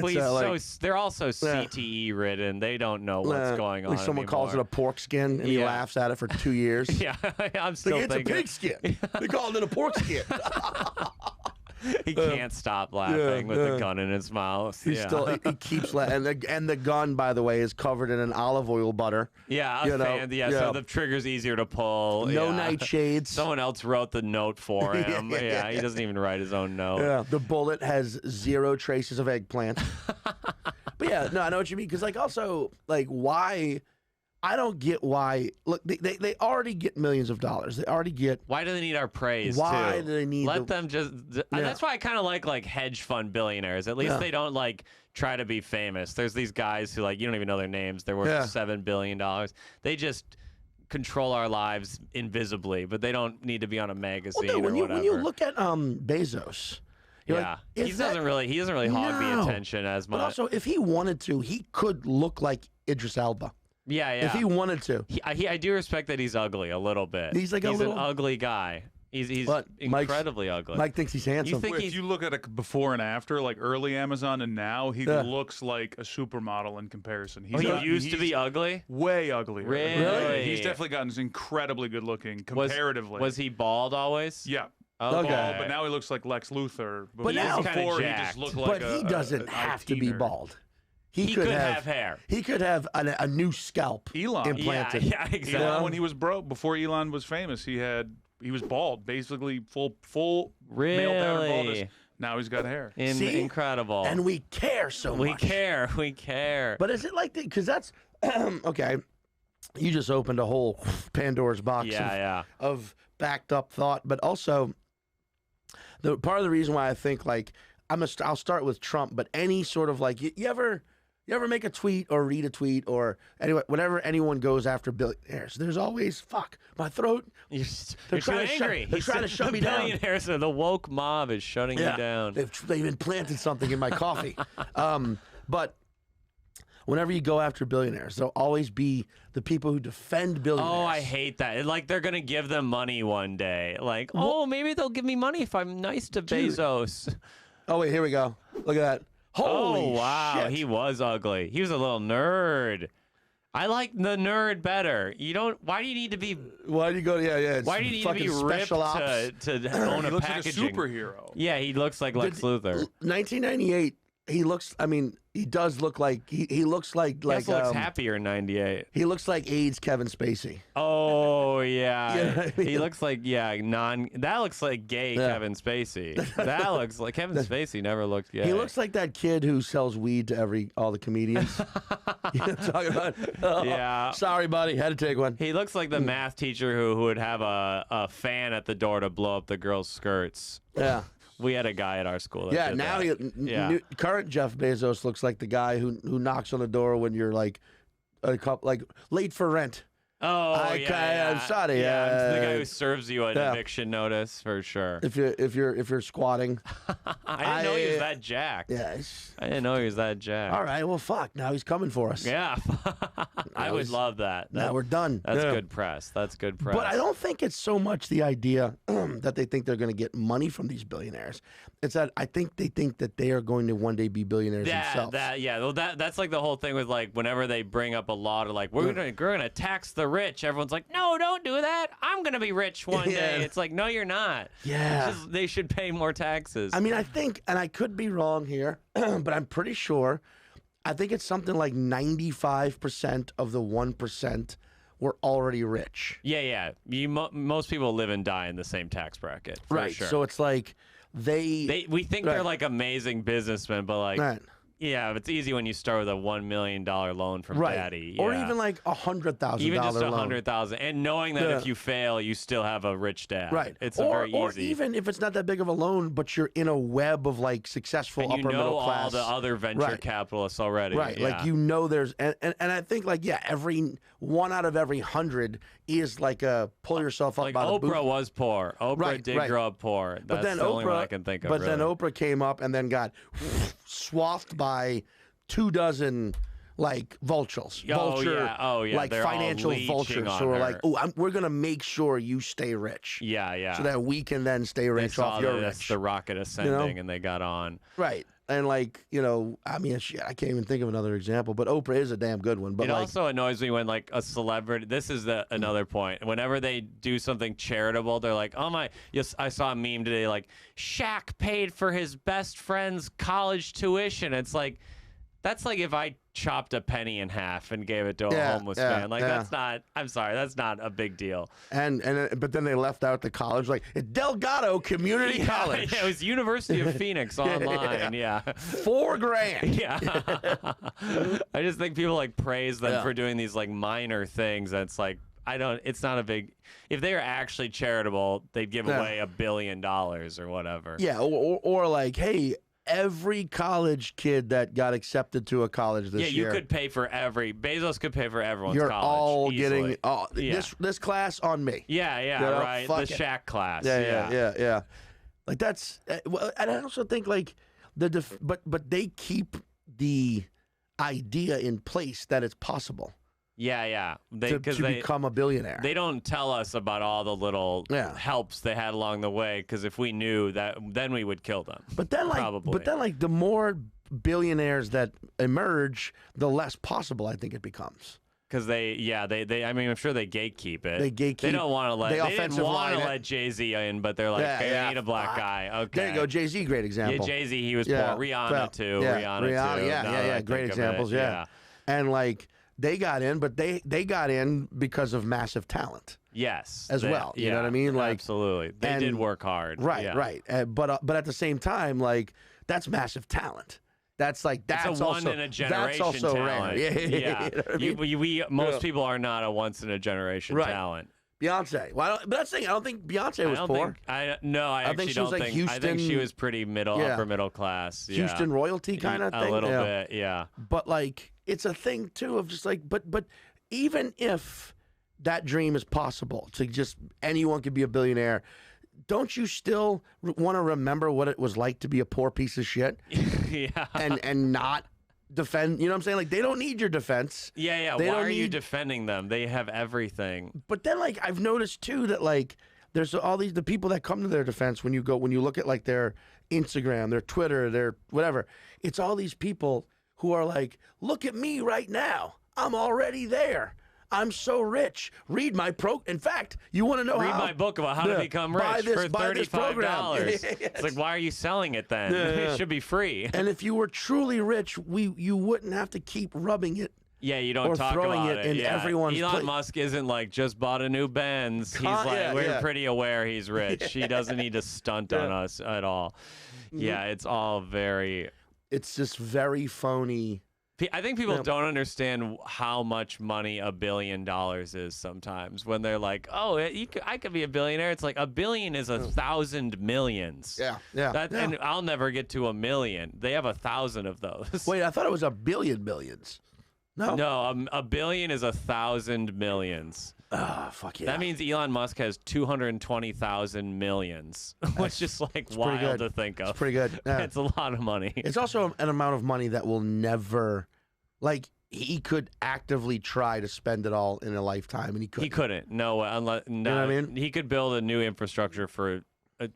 Well, they're also CTE ridden. They don't know what's going on. Someone calls it a pork skin, and he laughs at it for 2 years. Yeah, I'm still thinking it's a pig skin. They call it a pork skin. He can't stop laughing with the gun in his mouth. He keeps laughing. And the gun, by the way, is covered in an olive oil butter. Yeah, so the trigger's easier to pull. No nightshades. Someone else wrote the note for him. He doesn't even write his own note. Yeah, the bullet has 0 traces of eggplant. But yeah, no, I know what you mean. Because also, why... I don't get why. Look, they already get millions of dollars. They already get. Why do they need our praise? Why too? do they need? Let them just. That's why I kind of like hedge fund billionaires. At least they don't try to be famous. There's these guys who you don't even know their names. They're worth $7 billion. They just control our lives invisibly, but they don't need to be on a magazine or whatever. When you look at Bezos. He doesn't really hog the attention as much. But also, if he wanted to, he could look like Idris Elba. Yeah. If he wanted to. I do respect that he's ugly a little bit. He's an ugly guy. He's incredibly ugly. Mike thinks he's handsome. If you look at a before and after, early Amazon and now, he looks like a supermodel in comparison. He used to be ugly? Way uglier. Really? He's definitely gotten incredibly good looking comparatively. Was he bald always? Yeah. Okay. Bald, but now he looks like Lex Luthor. But now before he just looked like he doesn't have to be bald. He could have hair. He could have a new scalp implanted. Yeah, exactly. Elon, when he was broke, before Elon was famous, he was bald, basically full male pattern baldness. Now he's got hair. Incredible. And we care so much. We care. But is it like that? Because that's okay. You just opened a whole Pandora's box of backed up thought, but also the part of the reason why I think like I'll start with Trump, but any sort of like you ever make a tweet or read a tweet or anyway, whenever anyone goes after billionaires, there's always my throat. You're trying too angry. They're trying to shut me down. Billionaires, the woke mob is shutting you down. They've implanted something in my coffee. But whenever you go after billionaires, there'll always be the people who defend billionaires. Oh, I hate that. Like they're going to give them money one day. Like, maybe they'll give me money if I'm nice to Bezos. Oh, wait, here we go. Look at that. Holy wow, shit. he was ugly. He was a little nerd. I like the nerd better. Why do you need to be... Why do you go... Yeah. Why do you need to be ripped to own a packaging? He looks like a superhero. Yeah, he looks like Lex Luthor. 1998, he looks... I mean, he does look like... He looks like... He looks happier in 98. He looks like AIDS Kevin Spacey. Oh, yeah. You know what I mean? He looks like, that looks like gay Kevin Spacey. That looks like... Kevin Spacey never looked gay. He looks like that kid who sells weed to all the comedians. You know what I'm talking about? Oh, yeah. Sorry, buddy. Had to take one. He looks like the math teacher who would have a fan at the door to blow up the girls' skirts. Yeah. We had a guy at our school that did now that. Current Jeff Bezos looks like the guy who knocks on the door when you're like late for rent. Oh, I'm sorry. Yeah, the guy who serves you an eviction notice for sure. If you're squatting. I didn't know he was that jacked. Yeah. I didn't know he was that jacked. All right. Well, fuck. Now he's coming for us. Yeah. I would love that. Now we're done. That's good press. That's good press. But I don't think it's so much the idea that they think they're going to get money from these billionaires. It's that I think they think that they are going to one day be billionaires themselves. Well, that's like the whole thing with like whenever they bring up a law to like we're gonna tax the rich. Everyone's like, no, don't do that. I'm gonna be rich one day. It's like, no, you're not. Yeah. They should pay more taxes. I mean, I think, and I could be wrong here, but I'm pretty sure. I think it's something like 95% of the 1% were already rich. Yeah. Most people live and die in the same tax bracket. Right. Sure. So it's like we think they're like amazing businessmen, but like. Right. Yeah, it's easy when you start with a $1 million loan from daddy. Yeah. Or even like $100,000 even just loan. $100,000. And knowing that if you fail, you still have a rich dad. Right. It's very easy. Or even if it's not that big of a loan, but you're in a web of like successful and upper middle class. all the other venture capitalists already. Right. Yeah. Like there's and I think like every 1 out of every 100 is like a pull yourself up like out of the boot. Oprah was poor. Oprah did grow up poor. That's the only one I can think of. But then Oprah came up and then got swathed by 24 like vultures. Like they're financial vultures who are like, we're gonna make sure you stay rich. Yeah. So that we can then stay rich off your rich. The rocket ascending, and they got on. Right. And like, I mean, shit, I can't even think of another example, but Oprah is a damn good one. But it also annoys me when like a celebrity, this is another point. Whenever they do something charitable, they're like, yes, I saw a meme today, like Shaq paid for his best friend's college tuition. It's like, that's like if I chopped a penny in half and gave it to a homeless man. Like that's not. I'm sorry, that's not a big deal. But then they left out the college, like Delgado Community College. Yeah, it was University of Phoenix online. Yeah. $4,000. Yeah. I just think people like praise them for doing these like minor things. That's like it's not a big. If they were actually charitable, they'd give away $1 billion or whatever. Yeah, or like, hey. Every college kid that got accepted to a college this year. Yeah, you could pay for Bezos could pay for everyone's You're college. all easily. getting this class on me. Yeah, right. The Shaq class. Yeah. Like that's well, and I also think like but they keep the idea in place that it's possible. Yeah. To become a billionaire. They don't tell us about all the little helps they had along the way, because if we knew that, then we would kill them. But then the more billionaires that emerge, the less possible I think it becomes. Because I mean, I'm sure they gatekeep it. They gatekeep. They don't want to let. They didn't want to line let Jay-Z in, but they're like, hey, we need a black guy. Okay. There you go, Jay-Z, great example. Yeah, Jay-Z, he was poor. Rihanna too. Yeah, Rihanna too. Yeah, great examples. Yeah. And like they got in, but they got in because of massive talent. Yes, as well. You know what I mean? Like absolutely, they did work hard. Right, right. But at the same time, like that's massive talent. That's like it's a also, one in a generation that's also talent. rare. Yeah. You know what I mean? Most people are not a once in a generation Right. talent. Beyonce. Well, but that's the thing. I don't think Beyonce was poor. I actually don't think. Houston, I think she was pretty upper middle class. Yeah. Houston royalty kind of thing. A little bit, yeah. But like, it's a thing too of just like, but even if that dream is possible, to just anyone could be a billionaire. Don't you still want to remember what it was like to be a poor piece of shit? Yeah. And not defend, you know what I'm saying? Like, they don't need your defense. Yeah. Why are you defending them? They have everything. But then, like, I've noticed, too, that, like, there's all the people that come to their defense when you look at, like, their Instagram, their Twitter, their whatever. It's all these people who are like, look at me right now. I'm already there. I'm so rich. Read my In fact, you want to know Read my book about how to become rich for $35. It's like, why are you selling it then? It should be free. And if you were truly rich, you wouldn't have to keep rubbing it. Yeah, you don't talk throwing about it in everyone's Elon Musk isn't like just bought a new Benz. He's like, we're pretty aware he's rich. He doesn't need to stunt on us at all. Yeah, it's all very. It's just very phony. I think people don't understand how much money $1 billion is sometimes when they're like, oh, I could be a billionaire. It's like $1 billion is 1,000 millions. Yeah. And I'll never get to 1 million. They have 1,000 of those. Wait, I thought it was $1 billion billions. No, $1 billion is 1,000 millions. Fuck yeah. That means Elon Musk has 220,000 millions, which is like wild to think of. It's pretty good. Yeah. It's a lot of money. It's also an amount of money that will never, like, he could actively try to spend it all in a lifetime, and he couldn't. He couldn't. No, unless you know what I mean? He could build a new infrastructure for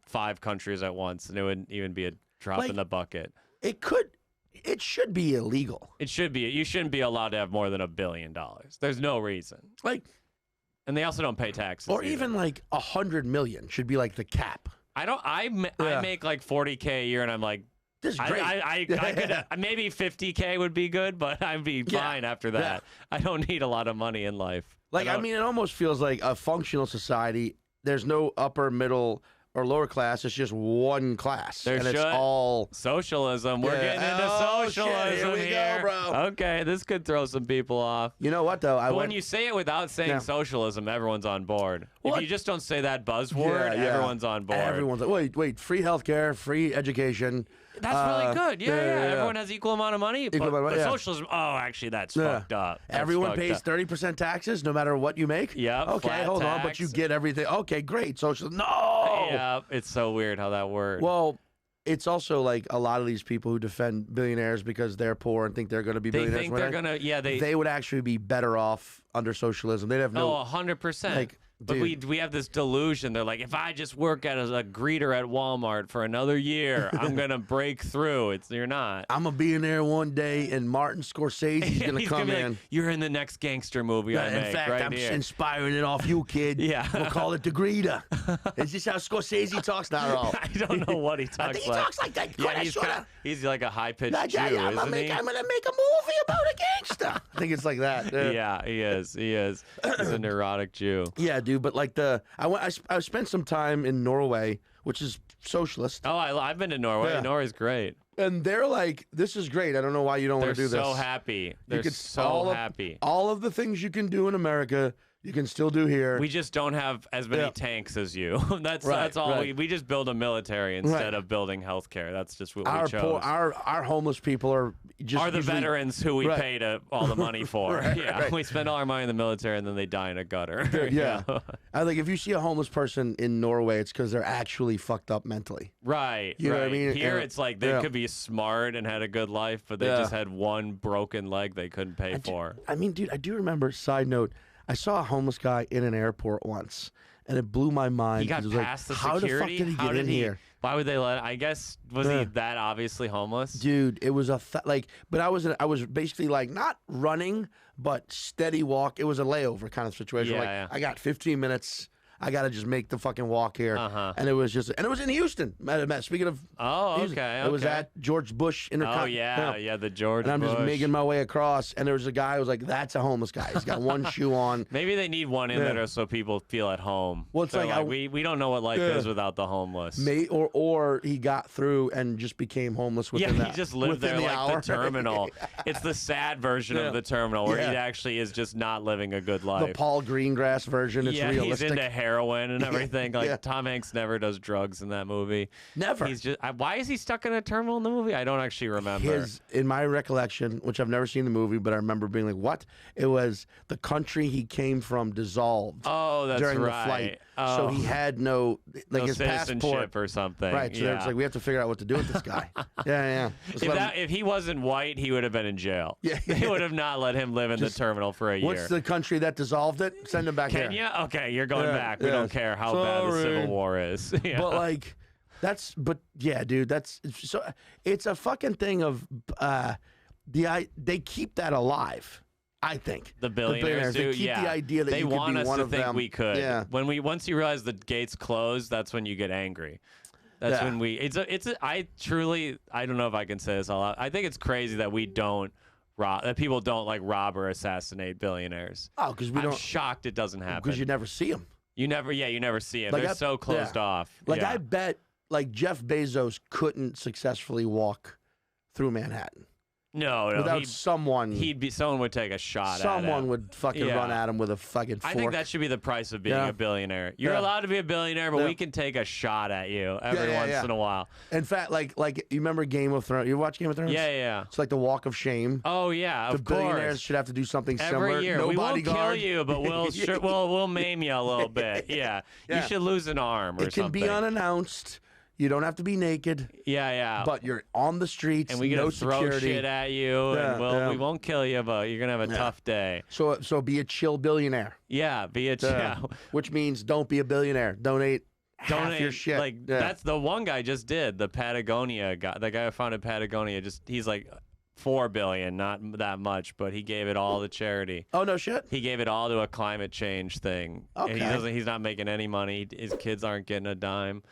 5 countries at once, and it wouldn't even be a drop in the bucket. It could. It should be illegal. It should be. You shouldn't be allowed to have more than $1 billion. There's no reason. And they also don't pay taxes. Or even like 100 million should be like the cap. I make like $40K a year, and I'm like, this is great. I could maybe $50K would be good, but I'd be fine after that. I don't need a lot of money in life. Like, I mean, it almost feels like a functional society. There's no upper, middle, or lower class. It's just one class. It's all socialism. We're getting into socialism shit. Here we go, bro. Okay, this could throw some people off. You know what, though? When you say it without saying socialism, everyone's on board. If you just don't say that buzzword, everyone's on board. Everyone's like, wait, free healthcare, free education. That's really good. Yeah. Everyone has equal amount of money. But socialism, actually, that's fucked up. Everyone pays 30% taxes no matter what you make? Yeah. Okay, hold on, but you get everything. Okay, great. Socialism. No! Yeah, it's so weird how that works. Well, it's also like a lot of these people who defend billionaires because they're poor and think they're going to be billionaires. They think they're going to, they would actually be better off under socialism. They'd have no. 100%. But we have this delusion. They're like, if I just work as a greeter at Walmart for another year, I'm gonna break through. You're not. I'm gonna be in there one day, and Martin Scorsese's gonna come in. Like, you're in the next gangster movie I make. In fact, I'm here. inspiring it off you, kid. We'll call it the greeter. Is this how Scorsese talks? Not at all. I don't know what he talks like. I think he talks like that. Yeah, he's like a high-pitched Jew, isn't he? I'm gonna make a movie about a gangster. I think it's like that. Yeah, he is. He's a neurotic Jew. Yeah, dude. But like I spent some time in Norway, which is socialist. Oh, I've been to Norway. Yeah. Norway's great. And they're like, this is great. I don't know why you don't want to do this. They're so happy. They're so happy. All of the things you can do in America, you can still do here. We just don't have as many tanks as you. That's all. Right. We just build a military instead of building healthcare. That's just what we chose. Our homeless people are the veterans who we pay all the money for. We spend all our money in the military and then they die in a gutter. I think if you see a homeless person in Norway, it's because they're actually fucked up mentally. Right. You know what I mean? Here it's like they could be smart and had a good life, but they just had one broken leg they couldn't pay for. I mean, dude, I do remember, side note, I saw a homeless guy in an airport once, and it blew my mind. He got 'cause it was past like, the how security. the fuck did he get in here? Why would they let? I guess was he that obviously homeless? Dude, it was but I was basically like not running, but steady walk. It was a layover kind of situation. Yeah, I got 15 minutes. I got to just make the fucking walk here. And it was in Houston. Speaking of Houston, it was at George Bush Intercontinental. Oh, yeah, the George And I'm Bush. just making my way across, and there was a guy who was like, that's a homeless guy. He's got one shoe on. Maybe they need one in there so people feel at home. Well, it's like we don't know what life is without the homeless. Or he got through and just became homeless within he just lived there like hour. the terminal. It's the sad version of the terminal where he actually is just not living a good life. The Paul Greengrass version. It's realistic. He's into heroin and everything. Tom Hanks never does drugs in that movie. Never. He's just. Why is he stuck in a terminal in the movie? I don't actually remember. In my recollection, which I've never seen the movie, but I remember being like, "What?" It was the country he came from dissolved. Oh, that's during right. the flight, Oh. so he had no his citizenship passport or something. Right. So it's like we have to figure out what to do with this guy. yeah. If he wasn't white, he would have been in jail. Yeah. They would have not let him live in the terminal for a year. What's the country that dissolved it? Send him back here. Kenya? Okay, you're going back. We don't care how bad the Civil War is. Yeah. But like, dude, it's a fucking thing of they keep that alive. I think the billionaires do. They keep the idea that they you could want be us one to of think them. we could. Yeah. Once you realize the gates close, that's when you get angry. That's when I don't know if I can say this all out. I think it's crazy that that people don't like rob or assassinate billionaires. Oh, because I'm shocked it doesn't happen. Because you never see them. You never see them. They're so closed off. I bet Jeff Bezos couldn't successfully walk through Manhattan. No, without someone would take a shot at him. Someone would fucking run at him with a fucking fork. I think that should be the price of being a billionaire. You're allowed to be a billionaire, but we can take a shot at you every once in a while. In fact, like you remember Game of Thrones? You watch Game of Thrones? Yeah. It's like the Walk of Shame. Oh yeah, the billionaires should have to do something similar. Every year, no we bodyguard. won't kill you, but we'll maim you a little bit. Yeah. You should lose an arm or something. It can be unannounced. You don't have to be naked. Yeah. But you're on the streets. And we're gonna throw security. shit at you. And we won't kill you, but you're gonna have a tough day. So be a chill billionaire. Yeah, be a chill. Which means don't be a billionaire. Donate half your shit. That's the one guy just did. The Patagonia guy, the guy who founded Patagonia, he's like $4 billion, not that much, but he gave it all to charity. Oh no shit! He gave it all to a climate change thing. Okay. And he's not making any money. His kids aren't getting a dime.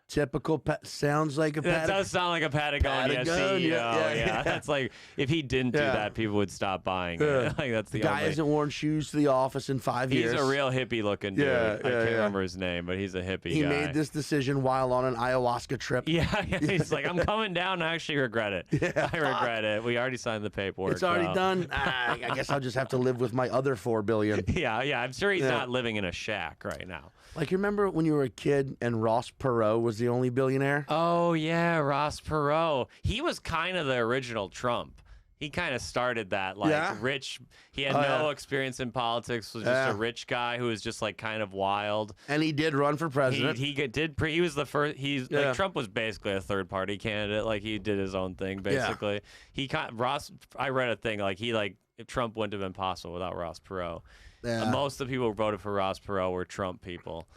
Typical sounds like a That does sound like a Patagonia CEO. Yeah. That's like if he didn't do that, people would stop buying it. Like that's the guy hasn't worn shoes to the office in 5 years. He's a real hippie looking dude. I can't remember his name, but he's a hippie guy. He made this decision while on an ayahuasca trip. Yeah. He's like, I'm coming down. I actually regret it. I regret it. We already signed the paperwork. It's already done. I guess I'll just have to live with my other $4 billion. Yeah. I'm sure he's not living in a shack right now. Like, you remember when you were a kid and Ross Perot was the only billionaire? Oh, yeah, Ross Perot. He was kind of the original Trump. He kind of started that, rich. He had no experience in politics, was just a rich guy who was just, like, kind of wild. And he did run for president. He was the first. Like, Trump was basically a third-party candidate. Like, he did his own thing, basically. I read a thing, if Trump wouldn't have been possible without Ross Perot. Yeah. Most of the people who voted for Ross Perot were Trump people.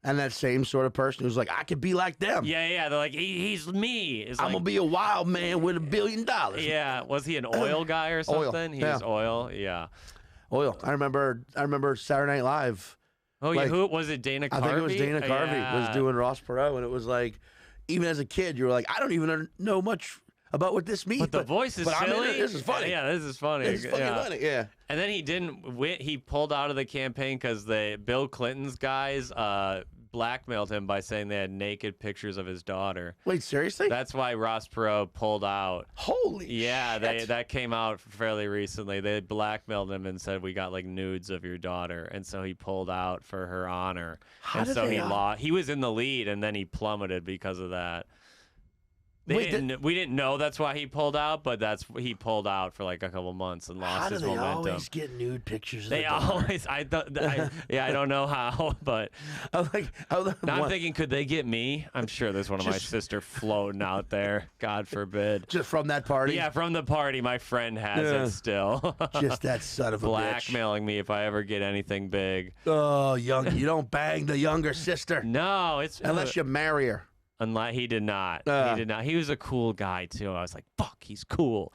And that same sort of person who's like, I could be like them. Yeah. They're like, he's me. I'm going to be a wild man with $1 billion. Yeah. Was he an oil guy or something? He was oil. Yeah. Oil. I remember Saturday Night Live. Oh, yeah. Who was it? Dana Carvey? I think it was Dana Carvey was doing Ross Perot. And it was like, even as a kid, you were like, I don't even know much about what this means. But the voice is silly. This is funny. Yeah, this is funny. This is funny. Yeah. And then he didn't win. He pulled out of the campaign because Bill Clinton's guys blackmailed him by saying they had naked pictures of his daughter. Wait, seriously? That's why Ross Perot pulled out. Holy shit. That came out fairly recently. They blackmailed him and said, we got like nudes of your daughter. And so he pulled out for her honor. He lost. He was in the lead and then he plummeted because of that. We didn't know that's why he pulled out, but he pulled out for like a couple months and lost his momentum. How do they always get nude pictures? They always. I don't know how, but I'm thinking, could they get me? I'm sure there's one of my sister floating out there. God forbid. Just from that party? Yeah, from the party. My friend has it still. Just that son of a bitch. Blackmailing me if I ever get anything big. Oh, you don't bang the younger sister. No, it's unless you marry her. Unless he did not. He did not. He was a cool guy too. I was like, fuck, he's cool.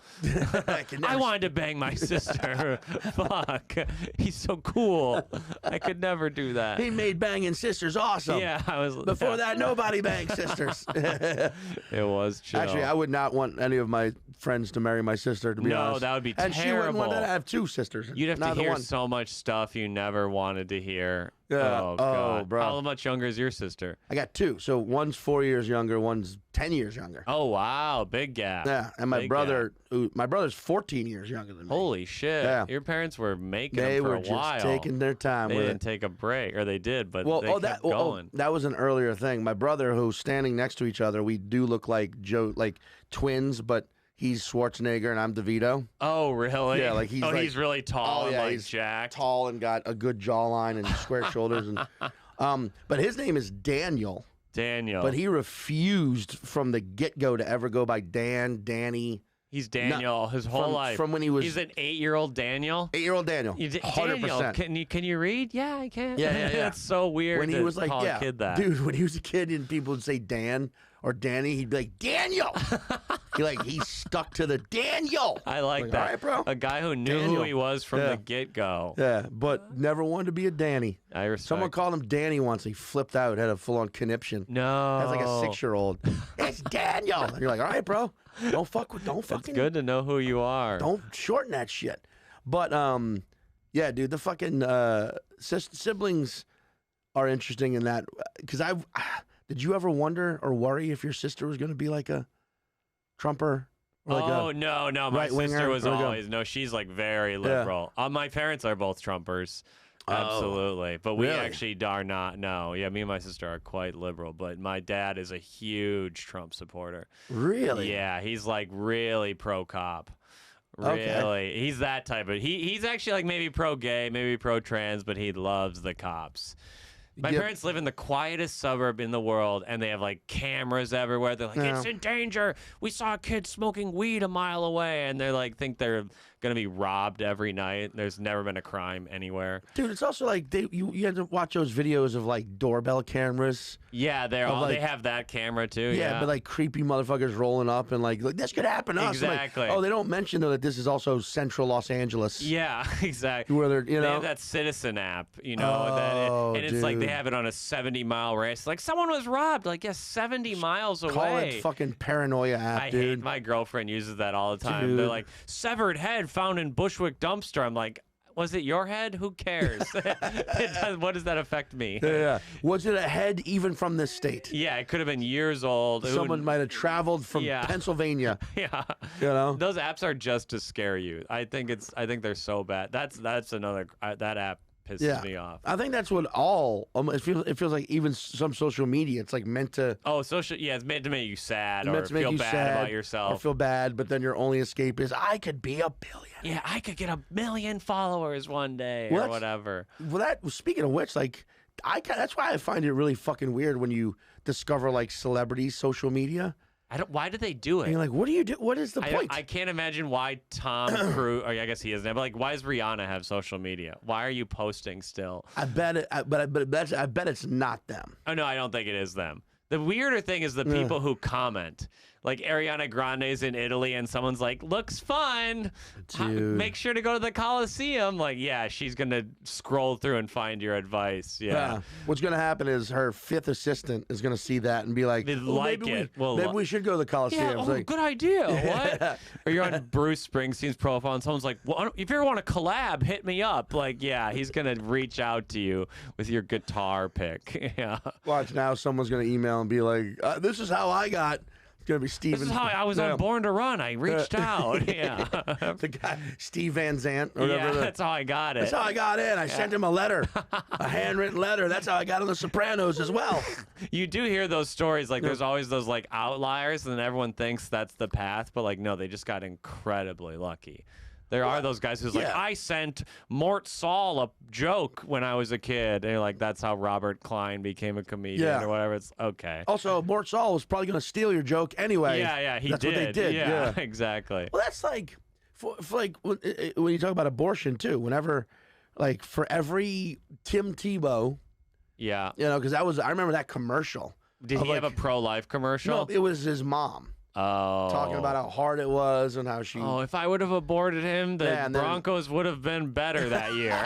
I wanted to bang my sister. Fuck. He's so cool. I could never do that. He made banging sisters awesome. Yeah, I was. Before that, nobody banged sisters. It was chill. Actually, I would not want any of my friends to marry my sister, to be honest. No, that would be and terrible. And she wouldn't want to have two sisters. You'd have to hear so much stuff you never wanted to hear. Yeah. Oh, God. Bro. How much younger is your sister? I got two. So one's 4 years younger, one's 10 years younger. Oh, wow. Big gap. Yeah. And my brother's 14 years younger than me. Holy shit. Yeah. Your parents were making them for a while. They were just taking their time with it. They didn't take a break. Or they did, but they kept going. That was an earlier thing. My brother, who's standing next to each other, we do look like twins, but he's Schwarzenegger and I'm DeVito. Oh, really? Yeah, like he's really tall and he's jacked. Tall and got a good jawline and square shoulders. And but his name is Daniel. Daniel. But he refused from the get-go to ever go by Danny. He's Daniel his whole life. From when he was... He's an 8-year-old Daniel? 8-year-old Daniel. 100%. Daniel, can you read? Yeah, I can. Yeah. That's so weird when he was like, call a kid that. Dude, when he was a kid and people would say Dan or Danny, he'd be like, Daniel! he stuck to the Daniel. I like that. All right, bro. A guy who knew who he was from the get-go. Yeah, but never wanted to be a Danny. I respect. Someone called him Danny once. He flipped out, had a full-on conniption. No. As like a 6-year-old. It's Daniel. And you're like, all right, bro. Don't fucking. It's good to know who you are. Don't shorten that shit. But, yeah, dude, the fucking siblings are interesting in that. Because did you ever wonder or worry if your sister was going to be like a Trumper? No. My sister was always, she's like very liberal. Yeah. My parents are both Trumpers. Absolutely. But we actually are not. No. Yeah, me and my sister are quite liberal. But my dad is a huge Trump supporter. Really? Yeah, he's like really pro-cop. Really. Okay. He's that type of... He's actually like maybe pro-gay, maybe pro-trans, but he loves the cops. My parents live in the quietest suburb in the world, and they have, like, cameras everywhere. They're like, it's in danger. We saw a kid smoking weed a mile away, and they're like, think they're going to be robbed every night. There's never been a crime anywhere. Dude, it's also like you had to watch those videos of, like, doorbell cameras. Yeah, they have that camera, too. Yeah, but, like, creepy motherfuckers rolling up and, like this could happen to us. Exactly. Like, they don't mention, though, that this is also central Los Angeles. Yeah, exactly. Where they have that Citizen app, and it's like they have it on a 70-mile race. Like, someone was robbed. Like, 70 miles away. Call it fucking paranoia app, dude. I hate my girlfriend uses that all the time. Dude. They're like, severed head found in Bushwick dumpster. I'm like, was it your head? Who cares? What does that affect me? Yeah. Was it a head even from this state? Yeah, it could have been years old. Someone might have traveled from Pennsylvania. Yeah. Those apps are just to scare you. I think they're so bad. That's another that app pisses me off. I think that's what it feels like even some social media, it's like meant to... it's meant to make you sad or feel bad about yourself. Or feel bad, but then your only escape is, I could be a billionaire. Yeah, I could get 1 million followers one day or whatever. Well, speaking of which, like, that's why I find it really fucking weird when you discover, like, celebrities' social media. Why do they do it? And you're like, what do you do? What is the point? I can't imagine why Tom Cruise, or I guess he isn't, but like, why does Rihanna have social media? Why are you posting still? I bet it's not them. Oh, no, I don't think it is them. The weirder thing is the people who comment. Like Ariana Grande's in Italy and someone's like, looks fun. Make sure to go to the Coliseum. Like, yeah, she's going to scroll through and find your advice. Yeah. What's going to happen is her 5th assistant is going to see that and be like, maybe we should go to the Coliseum. Yeah, good idea. What? Or you're on Bruce Springsteen's profile and someone's like, well, if you ever want to collab, hit me up. Like, yeah, he's going to reach out to you with your guitar pick. Yeah. Watch now, someone's going to email and be like, this is how I got gonna be Steven. This is how I was on Born to Run. I reached out. Yeah. The guy, Steve Van Zandt. Or whatever. Yeah, that's how I got it. That's how I got in. I sent him a letter, a handwritten letter. That's how I got on The Sopranos as well. You do hear those stories. Like, there's always those, like, outliers, and then everyone thinks that's the path. But, like, no, they just got incredibly lucky. There are those guys who's like, I sent Mort Saul a joke when I was a kid. And you're like, that's how Robert Klein became a comedian or whatever. It's okay. Also, Mort Saul was probably going to steal your joke anyway. Yeah, That's what they did. Yeah, exactly. Well, that's like, for like when you talk about abortion too, whenever, like, for every Tim Tebow. Yeah. You know, because I remember that commercial. Did he have a pro-life commercial? No, it was his mom. Oh. Talking about how hard it was and how she... Oh, if I would have aborted him, the Broncos would have been better that year.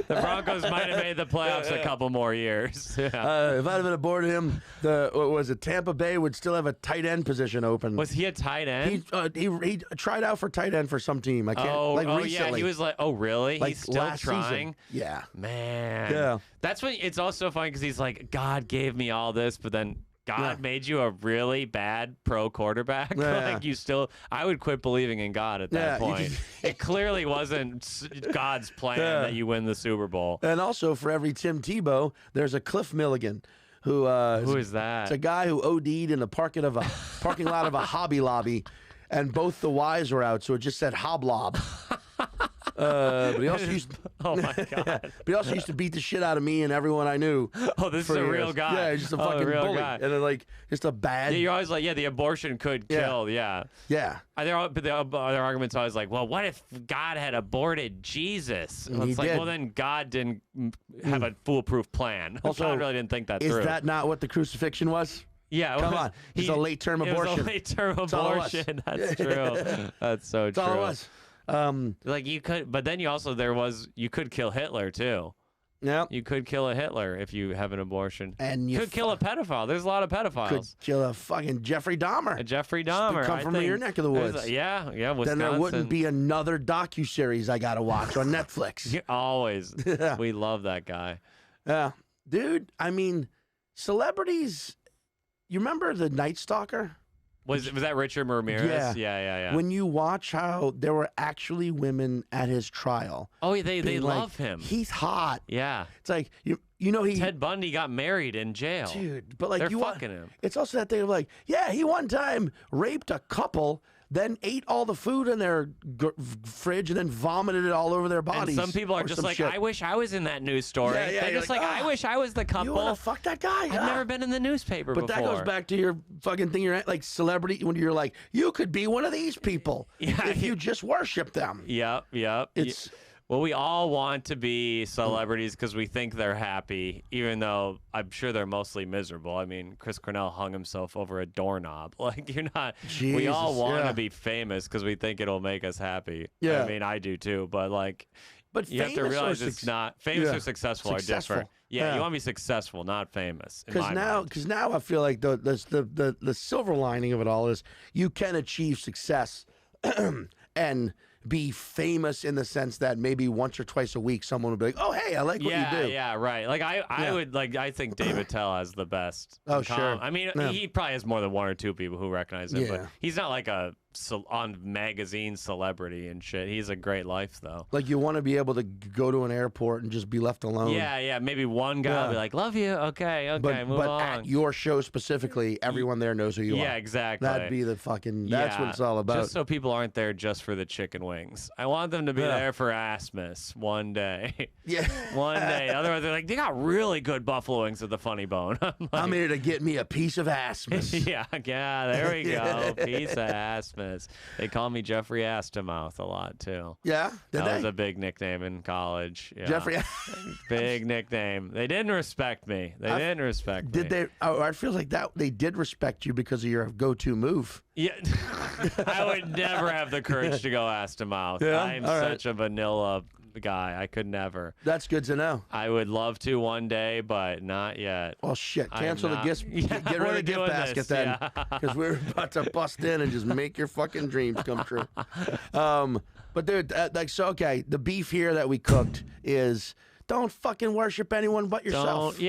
The Broncos might have made the playoffs a couple more years. Yeah. If I'd have been aborted him, Tampa Bay would still have a tight end position open. Was he a tight end? He tried out for tight end for some team. I can't... recently. Yeah, he was like, oh, really? Like he's still trying? Season. Yeah. Man. Yeah. That's when it's also funny because he's like, God gave me all this, but then... God made you a really bad pro quarterback. Yeah. Like I would quit believing in God at that point. It clearly wasn't God's plan that you win the Super Bowl. And also, for every Tim Tebow, there's a Cliff Milligan. Who is that? It's a guy who OD'd in the parking lot of a Hobby Lobby, and both the Y's were out, so it just said Hoblob. But he also used oh my God. But he also used to beat the shit out of me and everyone I knew. Oh, this is a real guy. Yeah, he's just a fucking bully. Guy. And then, like, just a bad... Yeah, you're always like, the abortion could kill, yeah. But the other argument's always like, well, what if God had aborted Jesus? And it's like, well, then God didn't have a foolproof plan. Also, God really didn't think that through. Is that not what the crucifixion was? Yeah, come on. It's a late-term abortion. It was a late-term abortion. That's true. That's so true. That's all it was. Like you could, but then you could kill Hitler too. Yeah, you could kill a Hitler if you have an abortion, and you could kill a pedophile. There's a lot of pedophiles. Could kill a fucking Jeffrey Dahmer. I from your neck of the woods. Yeah, Wisconsin. Then there wouldn't be another docuseries I gotta watch on Netflix. Always, we love that guy. Yeah, dude. I mean, celebrities. You remember the Night Stalker? Was that Richard Ramirez? Yeah. When you watch how there were actually women at his trial. Oh, they love him. He's hot. Yeah. It's like you know Ted Bundy got married in jail. Dude, but like they're fucking him. It's also that thing of like, yeah, he one time raped a couple, then ate all the food in their fridge and then vomited it all over their bodies. And some people are just like, I wish I was in that news story. Yeah, They're just like, I wish I was the couple. You want to fuck that guy? I've never been in the newspaper before. But that goes back to your fucking thing. You're like celebrity when you're like, you could be one of these people if you just worship them. Yep. Well, we all want to be celebrities because we think they're happy, even though I'm sure they're mostly miserable. I mean, Chris Cornell hung himself over a doorknob. Like, you're not. Jesus, we all want to be famous because we think it'll make us happy. Yeah. I mean, I do too. But like, but you have to realize it's not famous or successful are different. Yeah, you want to be successful, not famous. Because now I feel like the silver lining of it all is you can achieve success and be famous in the sense that maybe once or twice a week someone would be like, oh, hey, I like what you do. Yeah, right. Like I think Dave Attell has the best. Oh, sure. I mean, he probably has more than one or two people who recognize him, but he's not like a on magazine celebrity and shit. He's a great life though. Like you want to be able to go to an airport and just be left alone. Yeah. Maybe one guy will be like, love you. Okay, move on. But at your show specifically, everyone there knows who you are. Yeah, exactly. That'd be the fucking. That's what it's all about. Just so people aren't there just for the chicken wings. I want them to be there for Asmus one day. Yeah. One day. Otherwise, they're like, they got really good buffalo wings at the Funny Bone. I'm here to get me a piece of Asmus. Yeah. There we go. Piece of Asmus. They call me Geoffrey Asmus a lot too. Yeah, that was a big nickname in college. Yeah. Jeffrey, big nickname. They didn't respect me. Didn't respect me. Did they? Oh, I feel like that they did respect you because of your go-to move. Yeah, I would never have the courage to go ass to mouth. Yeah? I'm such a vanilla guy. I could never. That's good to know. I would love to one day, but not yet. Well, shit. Cancel the gift. Get rid of the gift basket then, because we're about to bust in and just make your fucking dreams come true. But dude, okay. The beef here that we cooked is don't fucking worship anyone but yourself.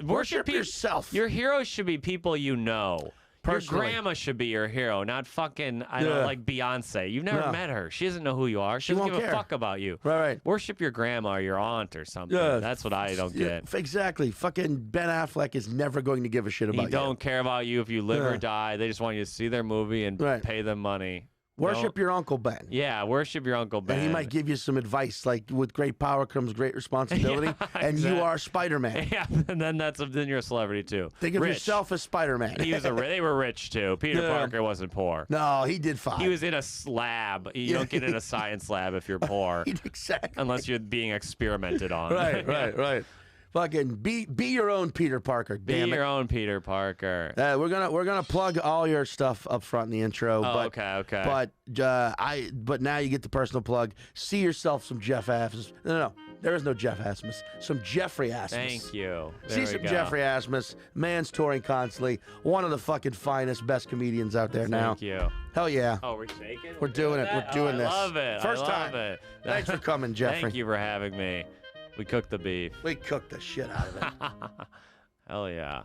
Worship yourself. Your heroes should be people you know. Personally. Your grandma should be your hero, not fucking, I don't know, like Beyonce. You've never met her. She doesn't know who you are. She doesn't give a fuck about you. Right. Worship your grandma or your aunt or something. That's what I don't get. Exactly. Fucking Ben Affleck is never going to give a shit about you. He don't care about you if you live or die. They just want you to see their movie and pay them money. Worship your Uncle Ben. Yeah, worship your Uncle Ben. And he might give you some advice, like with great power comes great responsibility, and you are Spider-Man. Yeah, and then then you're a celebrity too. Think of yourself as Spider-Man. They were rich too. Peter Parker wasn't poor. No, he did fine. He was in a lab. You don't get in a science lab if you're poor. Exactly. Unless you're being experimented on. Right. Fucking be your own Peter Parker. Damn it. Be your own Peter Parker. We're gonna plug all your stuff up front in the intro. Oh, but, okay. But now you get the personal plug. See yourself some Jeff Asmus. No, there is no Jeff Asmus. Some Geoffrey Asmus. Thank you. See some Geoffrey Asmus. Man's touring constantly. One of the fucking finest, best comedians out there now. Thank you. Hell yeah. Oh, we're shaking. We're doing it. We're doing this. I love it. First I love time. It. Thanks for coming, Geoffrey. Thank you for having me. We cooked the beef. We cooked the shit out of it. Hell yeah.